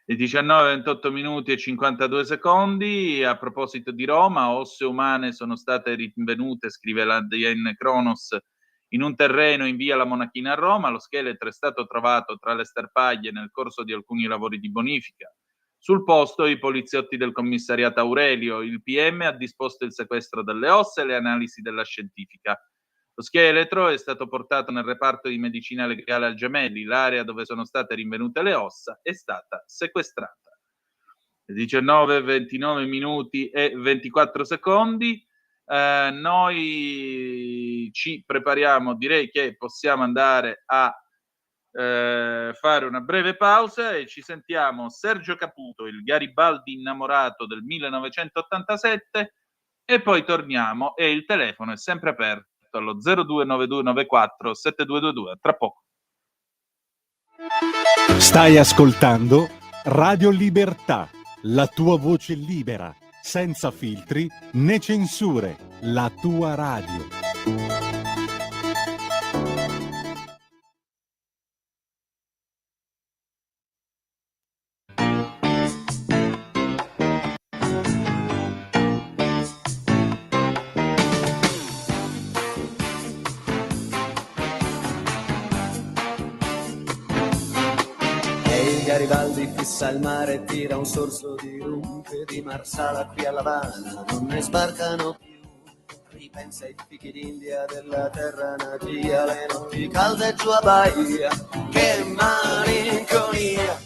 Le 19:28 minuti e 52 secondi. A proposito di Roma, osse umane sono state rinvenute, scrive l'ADN Cronos, in un terreno in via La Monachina a Roma. Lo scheletro è stato trovato tra le sterpaglie nel corso di alcuni lavori di bonifica. Sul posto i poliziotti del commissariato Aurelio. Il PM ha disposto il sequestro delle ossa e le analisi della scientifica. Lo scheletro è stato portato nel reparto di medicina legale al Gemelli. L'area dove sono state rinvenute le ossa è stata sequestrata. 19:29 minuti e 24 secondi. Noi ci prepariamo, direi che possiamo andare a fare una breve pausa e ci sentiamo Sergio Caputo, il Garibaldi innamorato del 1987, e poi torniamo e il telefono è sempre aperto allo 029294 7222. Tra poco. Stai ascoltando Radio Libertà, la tua voce libera, senza filtri né censure, la tua radio. Garibaldi fissa il mare e tira un sorso di rum che di Marsala qui a L'Avana non ne sbarcano più. Ripensa ai fichi d'India della terra natia, le notti calde giù a Bahia, che malinconia.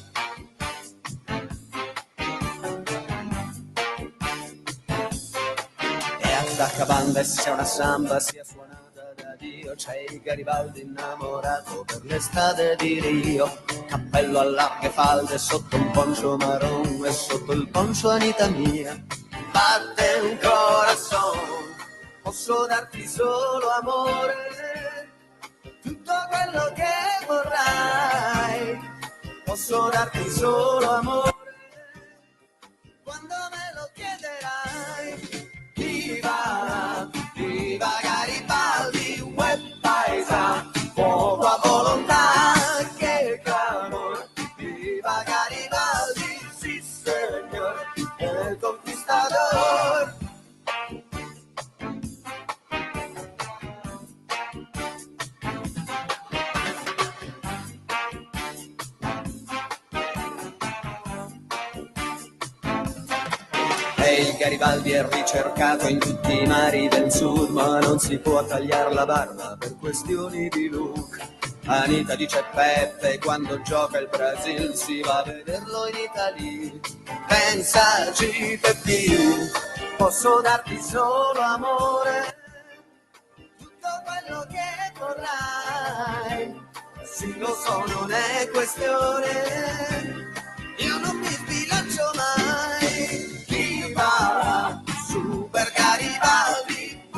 E attacca banda e sia una samba sia suonata da Dio, c'è il Garibaldi innamorato per le strade di Rio. Cappello a larghe falde sotto un poncio marron e sotto il poncio Anita mia batte un corazon. Posso darti solo amore, tutto quello che vorrai. Posso darti solo amore, quando me lo chiederai. Viva, viva Garibaldi, uè paesa, fuoco a volontà. Il Garibaldi è ricercato in tutti i mari del sud, ma non si può tagliare la barba per questioni di look. Anita dice Peppe, quando gioca il Brasil si va a vederlo in Italia. Pensaci Peppi, posso darti solo amore, tutto quello che vorrai. Sì, lo so, non è questione, io non mi sbilancio mai. Viva, Super Garibaldi,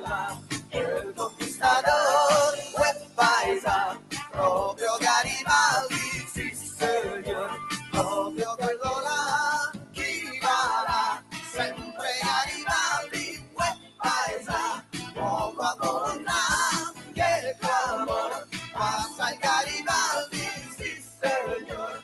la, el conquistador, uè paesa, proprio Garibaldi, sì signor, proprio quello là. Chi va, sempre Garibaldi, uè paesa, poco a volontà, che clamor, passa il Garibaldi, sì signor,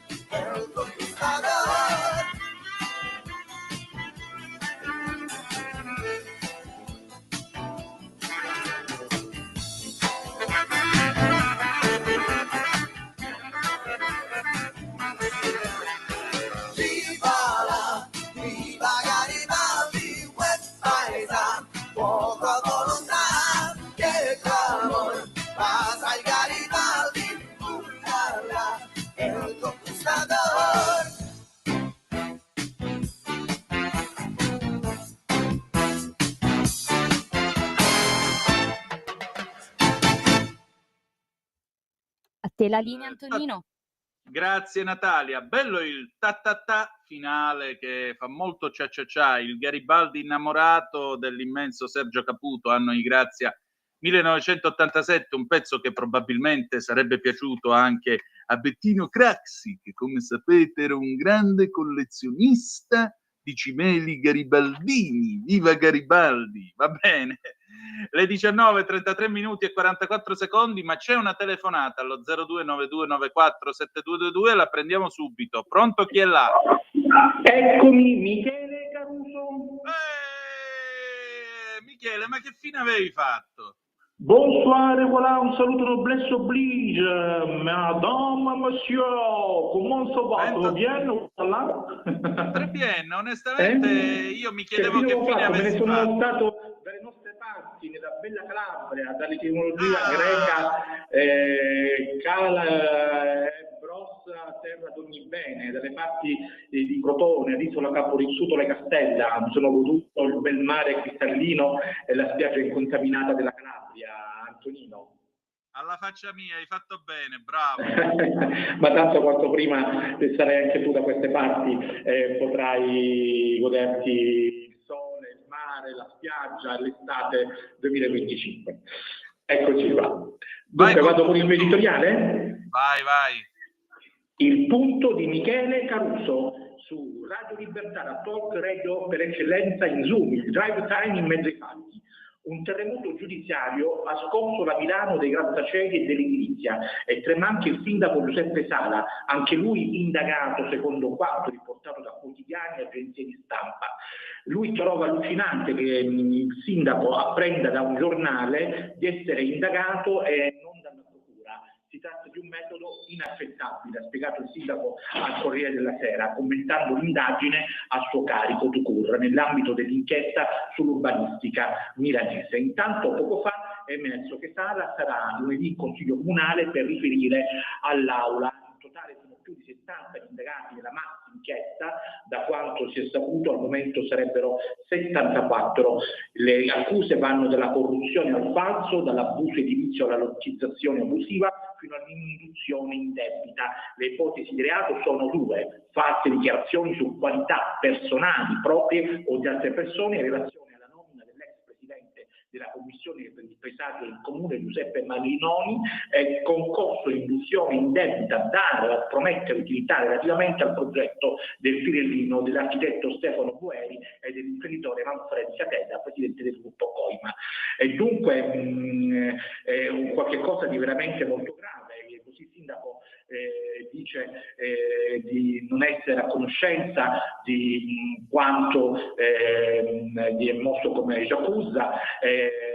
te la linea, Antonino. Grazie Natalia, bello il ta finale che fa molto cia, il Garibaldi innamorato dell'immenso Sergio Caputo, anno di grazia 1987, un pezzo che probabilmente sarebbe piaciuto anche a Bettino Craxi, che come sapete era un grande collezionista di cimeli garibaldini. Viva Garibaldi! Va bene. Le 19:33 minuti e 44 secondi, ma c'è una telefonata allo 0292947222, la prendiamo subito. Pronto, chi è là? Eccomi, Michele Caruso. Michele, ma che fine avevi fatto? Bonsoir, voilà, un saluto noblesse oblige, madame, monsieur, comment ça va? Tutto bien? Très bien, onestamente io mi chiedevo che fine avessi fatto. Me ne sono fatto. stato dalle nostre parti, nella bella Calabria, dall'etimologia greca, Brossa, terra d'ogni bene, dalle parti di Crotone, l'isola Caporizzuto, Castella, mi sono goduto il bel mare cristallino e la spiaggia incontaminata della Calabria, Antonino. Alla faccia mia, hai fatto bene, bravo. Ma tanto quanto prima sarai anche tu da queste parti, potrai goderti il sole, il mare, la spiaggia, l'estate 2025. Eccoci qua. Dunque vado con il mio editoriale? Vai. Il punto di Michele Caruso su Radio Libertà, la talk radio per eccellenza in Zoom, il drive time in mezzo ai fatti. Un terremoto giudiziario ha scosso la Milano dei grattacieli e dell'edilizia e trema anche il sindaco Giuseppe Sala, anche lui indagato secondo quanto riportato da quotidiani e agenzie di stampa. Lui trova allucinante che il sindaco apprenda da un giornale di essere indagato e non dalla procura. Si tratta di un metodo inaccettabile, ha spiegato il sindaco al Corriere della Sera, commentando l'indagine a suo carico tout court, nell'ambito dell'inchiesta sull'urbanistica milanese. Intanto poco fa è emerso che Sala sarà lunedì in Consiglio Comunale per riferire all'Aula. In totale sono più di 70 gli indagati nella maxi inchiesta, da quanto si è saputo al momento sarebbero 74. Le accuse vanno dalla corruzione al falso, dall'abuso edilizio alla lottizzazione abusiva, fino all'induzione indebita. Le ipotesi di reato sono due: false dichiarazioni su qualità personali proprie o di altre persone in relazione alla nomina dell'ex presidente della Commissione per il Paesaggio del Comune Giuseppe Marinoni, concorso in induzione indebita a dare o a promettere utilità relativamente al progetto del Firellino dell'architetto Stefano Boeri e dell'imprenditore Manfredi Catella, presidente del gruppo Coima. E dunque è un qualche cosa di veramente molto grave. Così il sindaco dice di non essere a conoscenza di quanto gli è mosso come ci accusa,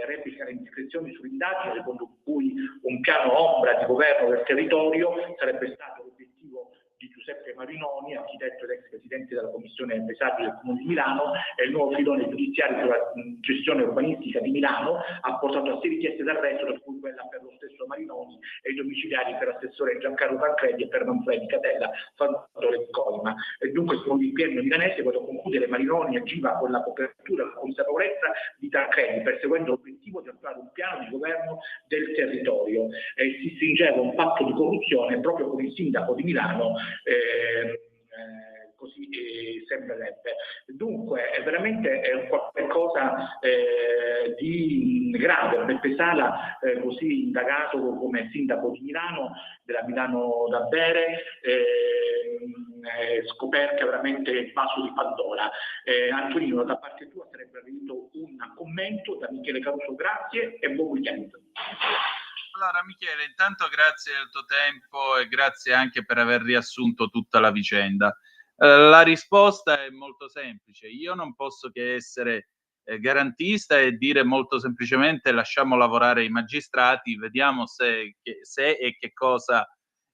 replica le indiscrezioni sull'indagine secondo cui un piano ombra di governo del territorio sarebbe stato l'obiettivo di Giuseppe Marinoni, architetto ed ex presidente della Commissione Paesaggio del Comune di Milano, e il nuovo filone giudiziario sulla gestione urbanistica di Milano ha portato a 6 richieste d'arresto, tra cui quella per lo stesso Marinoni e i domiciliari per l'assessore Giancarlo Tancredi e per Manfredi Catella, fattore di Coima. E dunque, secondo il PM milanese, voglio concludere, Marinoni agiva con la copertura e la consapevolezza di Tancredi, perseguendo l'obiettivo di attuare un piano di governo del territorio, e si stringeva un patto di corruzione proprio con il sindaco di Milano, così sembrerebbe. Dunque è veramente qualcosa di grave. Beppe Sala, così indagato come sindaco di Milano, della Milano da bere, scoperta veramente il vaso di Pandora. Antonino, da parte tua sarebbe venuto un commento da Michele Caruso. Grazie e buon weekend. Allora Michele, intanto grazie del tuo tempo e grazie anche per aver riassunto tutta la vicenda. La risposta è molto semplice: io non posso che essere garantista e dire molto semplicemente lasciamo lavorare i magistrati, vediamo se e che cosa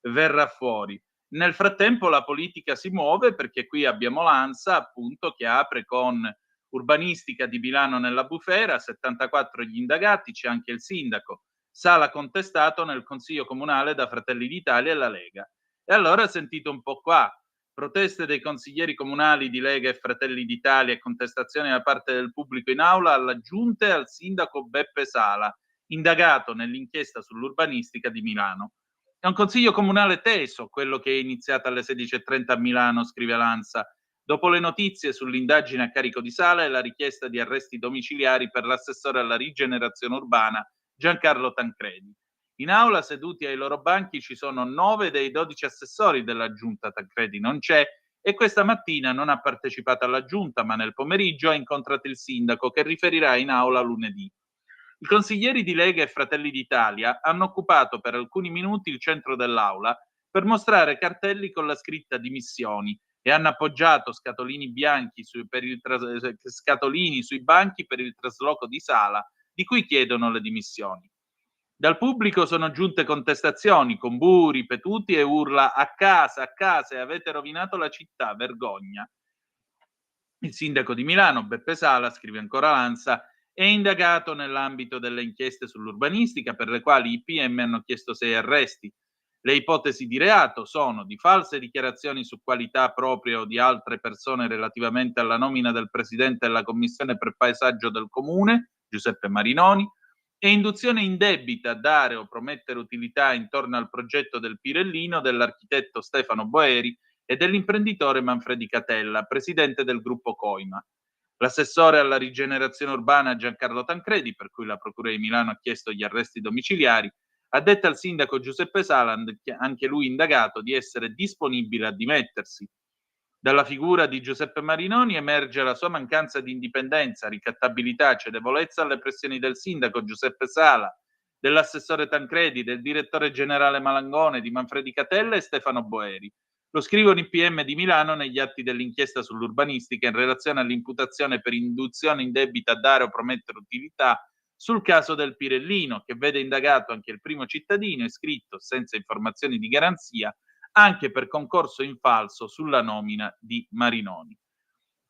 verrà fuori. Nel frattempo la politica si muove, perché qui abbiamo l'ANSA appunto che apre con urbanistica di Milano nella bufera, 74 gli indagati, c'è anche il sindaco. Sala contestato nel Consiglio Comunale da Fratelli d'Italia e la Lega. E allora sentite un po' qua: proteste dei consiglieri comunali di Lega e Fratelli d'Italia e contestazioni da parte del pubblico in aula alla giunta e al sindaco Beppe Sala, indagato nell'inchiesta sull'urbanistica di Milano. È un consiglio comunale teso, quello che è iniziato alle 16:30 a Milano, scrive l'ANSA, dopo le notizie sull'indagine a carico di Sala e la richiesta di arresti domiciliari per l'assessore alla rigenerazione urbana Giancarlo Tancredi. In aula, seduti ai loro banchi, ci sono 9 dei 12 assessori della giunta. Tancredi non c'è e questa mattina non ha partecipato alla giunta, ma nel pomeriggio ha incontrato il sindaco, che riferirà in aula lunedì. I consiglieri di Lega e Fratelli d'Italia hanno occupato per alcuni minuti il centro dell'aula per mostrare cartelli con la scritta dimissioni e hanno appoggiato scatolini bianchi scatolini sui banchi per il trasloco di Sala, di cui chiedono le dimissioni. Dal pubblico sono giunte contestazioni, con ripetuti e urla a casa, avete rovinato la città, vergogna. Il sindaco di Milano, Beppe Sala, scrive ancora l'ANSA, è indagato nell'ambito delle inchieste sull'urbanistica per le quali i PM hanno chiesto 6 arresti. Le ipotesi di reato sono di false dichiarazioni su qualità proprie o di altre persone relativamente alla nomina del presidente della commissione per paesaggio del comune, Giuseppe Marinoni, e induzione indebita a dare o promettere utilità intorno al progetto del Pirellino dell'architetto Stefano Boeri e dell'imprenditore Manfredi Catella, presidente del gruppo Coima. L'assessore alla rigenerazione urbana Giancarlo Tancredi, per cui la Procura di Milano ha chiesto gli arresti domiciliari, ha detto al sindaco Giuseppe Sala, anche lui indagato, di essere disponibile a dimettersi. Dalla figura di Giuseppe Marinoni emerge la sua mancanza di indipendenza, ricattabilità, cedevolezza alle pressioni del sindaco Giuseppe Sala, dell'assessore Tancredi, del direttore generale Malangone, di Manfredi Catella e Stefano Boeri. Lo scrivono i PM di Milano negli atti dell'inchiesta sull'urbanistica in relazione all'imputazione per induzione indebita a dare o promettere utilità sul caso del Pirellino, che vede indagato anche il primo cittadino iscritto senza informazioni di garanzia anche per concorso in falso sulla nomina di Marinoni.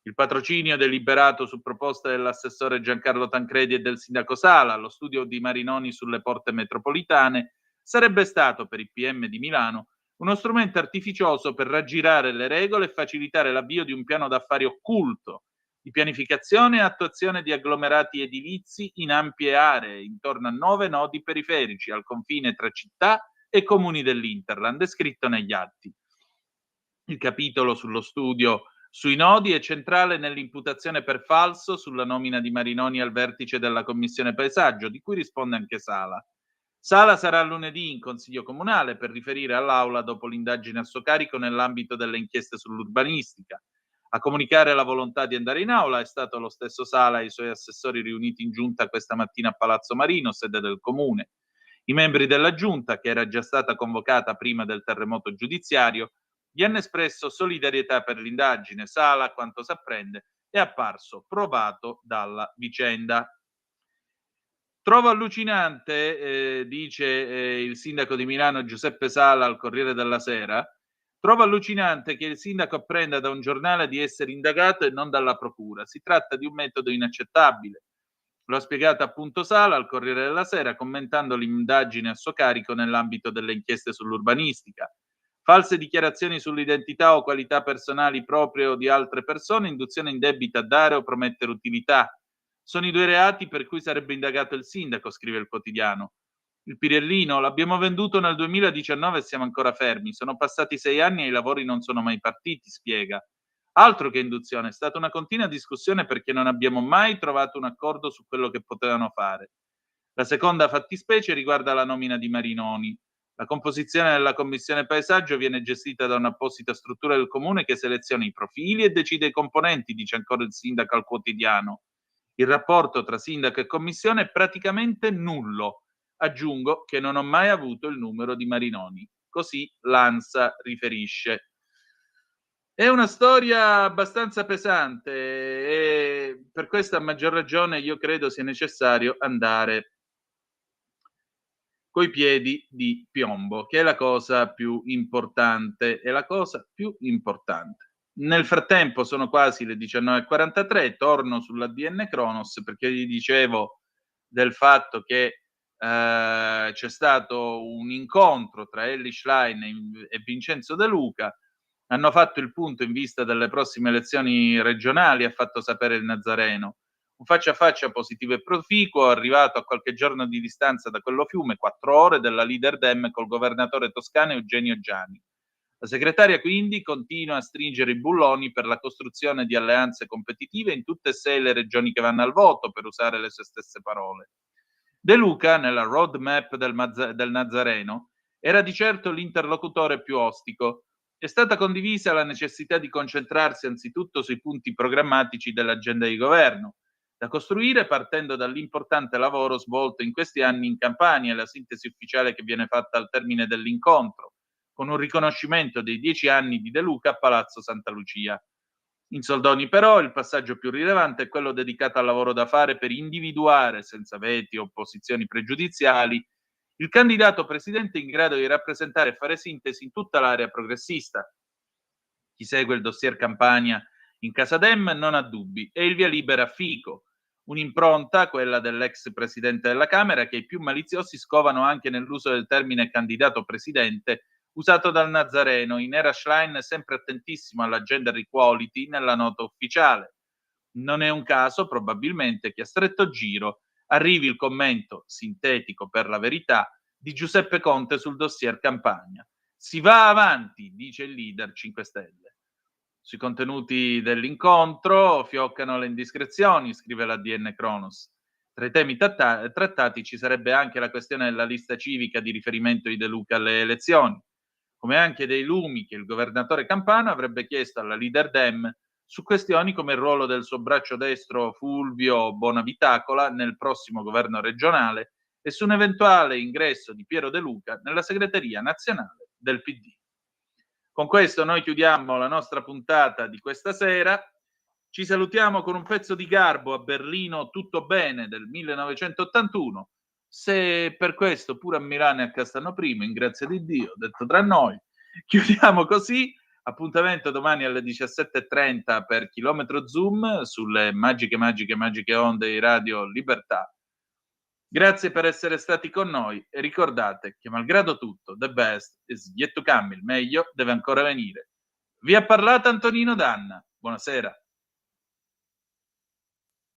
Il patrocinio deliberato su proposta dell'assessore Giancarlo Tancredi e del sindaco Sala allo studio di Marinoni sulle porte metropolitane sarebbe stato per i PM di Milano uno strumento artificioso per raggirare le regole e facilitare l'avvio di un piano d'affari occulto di pianificazione e attuazione di agglomerati edilizi in ampie aree intorno a 9 nodi periferici al confine tra città e comuni dell'Interland, è scritto negli atti. Il capitolo sullo studio sui nodi è centrale nell'imputazione per falso sulla nomina di Marinoni al vertice della Commissione Paesaggio, di cui risponde anche Sala. Sala sarà lunedì in Consiglio Comunale per riferire all'Aula dopo l'indagine a suo carico nell'ambito delle inchieste sull'urbanistica. A comunicare la volontà di andare in Aula è stato lo stesso Sala e i suoi assessori riuniti in giunta questa mattina a Palazzo Marino, sede del Comune. I membri della giunta, che era già stata convocata prima del terremoto giudiziario, gli hanno espresso solidarietà per l'indagine. Sala, a quanto si apprende, è apparso provato dalla vicenda. Trovo allucinante, dice il sindaco di Milano Giuseppe Sala al Corriere della Sera, trovo allucinante che il sindaco apprenda da un giornale di essere indagato e non dalla procura. Si tratta di un metodo inaccettabile. Lo ha spiegato appunto Sala al Corriere della Sera commentando l'indagine a suo carico nell'ambito delle inchieste sull'urbanistica. False dichiarazioni sull'identità o qualità personali proprie o di altre persone, induzione indebita a dare o promettere utilità. Sono i 2 reati per cui sarebbe indagato il sindaco, scrive il quotidiano. Il Pirellino l'abbiamo venduto nel 2019 e siamo ancora fermi. Sono passati 6 anni e i lavori non sono mai partiti, spiega. Altro che induzione, è stata una continua discussione perché non abbiamo mai trovato un accordo su quello che potevano fare. La seconda fattispecie riguarda la nomina di Marinoni. La composizione della Commissione Paesaggio viene gestita da un'apposita struttura del Comune che seleziona i profili e decide i componenti, dice ancora il sindaco al quotidiano. Il rapporto tra sindaco e commissione è praticamente nullo. Aggiungo che non ho mai avuto il numero di Marinoni. Così l'ANSA riferisce. È una storia abbastanza pesante e per questa a maggior ragione io credo sia necessario andare coi piedi di piombo, che è la cosa più importante, è la cosa più importante. Nel frattempo sono quasi le 19:43, torno sull'ADN Cronos perché vi dicevo del fatto che c'è stato un incontro tra Elly Schlein e Vincenzo De Luca. Hanno fatto il punto in vista delle prossime elezioni regionali, ha fatto sapere il Nazareno. Un faccia a faccia positivo e proficuo, arrivato a qualche giorno di distanza da quello fiume, 4 ore, della leader Dem col governatore toscano Eugenio Giani. La segretaria quindi continua a stringere i bulloni per la costruzione di alleanze competitive in tutte e 6 le regioni che vanno al voto, per usare le sue stesse parole. De Luca, nella roadmap del Nazareno, era di certo l'interlocutore più ostico. È stata condivisa la necessità di concentrarsi anzitutto sui punti programmatici dell'agenda di governo, da costruire partendo dall'importante lavoro svolto in questi anni in Campania e la sintesi ufficiale che viene fatta al termine dell'incontro, con un riconoscimento dei 10 anni di De Luca a Palazzo Santa Lucia. In soldoni però il passaggio più rilevante è quello dedicato al lavoro da fare per individuare, senza veti o opposizioni pregiudiziali, il candidato presidente in grado di rappresentare e fare sintesi in tutta l'area progressista. Chi segue il dossier Campania in Casa Dem non ha dubbi, e il via libera a Fico, un'impronta, quella dell'ex presidente della Camera, che i più maliziosi scovano anche nell'uso del termine candidato presidente, usato dal Nazareno, in era Schlein sempre attentissimo alla gender equality nella nota ufficiale. Non è un caso, probabilmente, che a stretto giro arrivi il commento, sintetico per la verità, di Giuseppe Conte sul dossier Campania. Si va avanti, dice il leader 5 Stelle. Sui contenuti dell'incontro fioccano le indiscrezioni, scrive l'ADN Cronos. Tra i temi trattati ci sarebbe anche la questione della lista civica di riferimento di De Luca alle elezioni, come anche dei lumi che il governatore campano avrebbe chiesto alla leader Dem su questioni come il ruolo del suo braccio destro Fulvio Bonavitacola nel prossimo governo regionale e su un eventuale ingresso di Piero De Luca nella segreteria nazionale del PD. Con questo noi chiudiamo la nostra puntata di questa sera. Ci salutiamo con un pezzo di Garbo, A Berlino tutto bene, del 1981. Se per questo pure a Milano e a Castano Primo, in grazia di Dio, detto tra noi, chiudiamo così. Appuntamento domani alle 17:30 per Chilometro Zoom sulle magiche onde di Radio Libertà. Grazie per essere stati con noi e ricordate che malgrado tutto, the best is yet to come, il meglio deve ancora venire. Vi ha parlato Antonino Danna. Buonasera.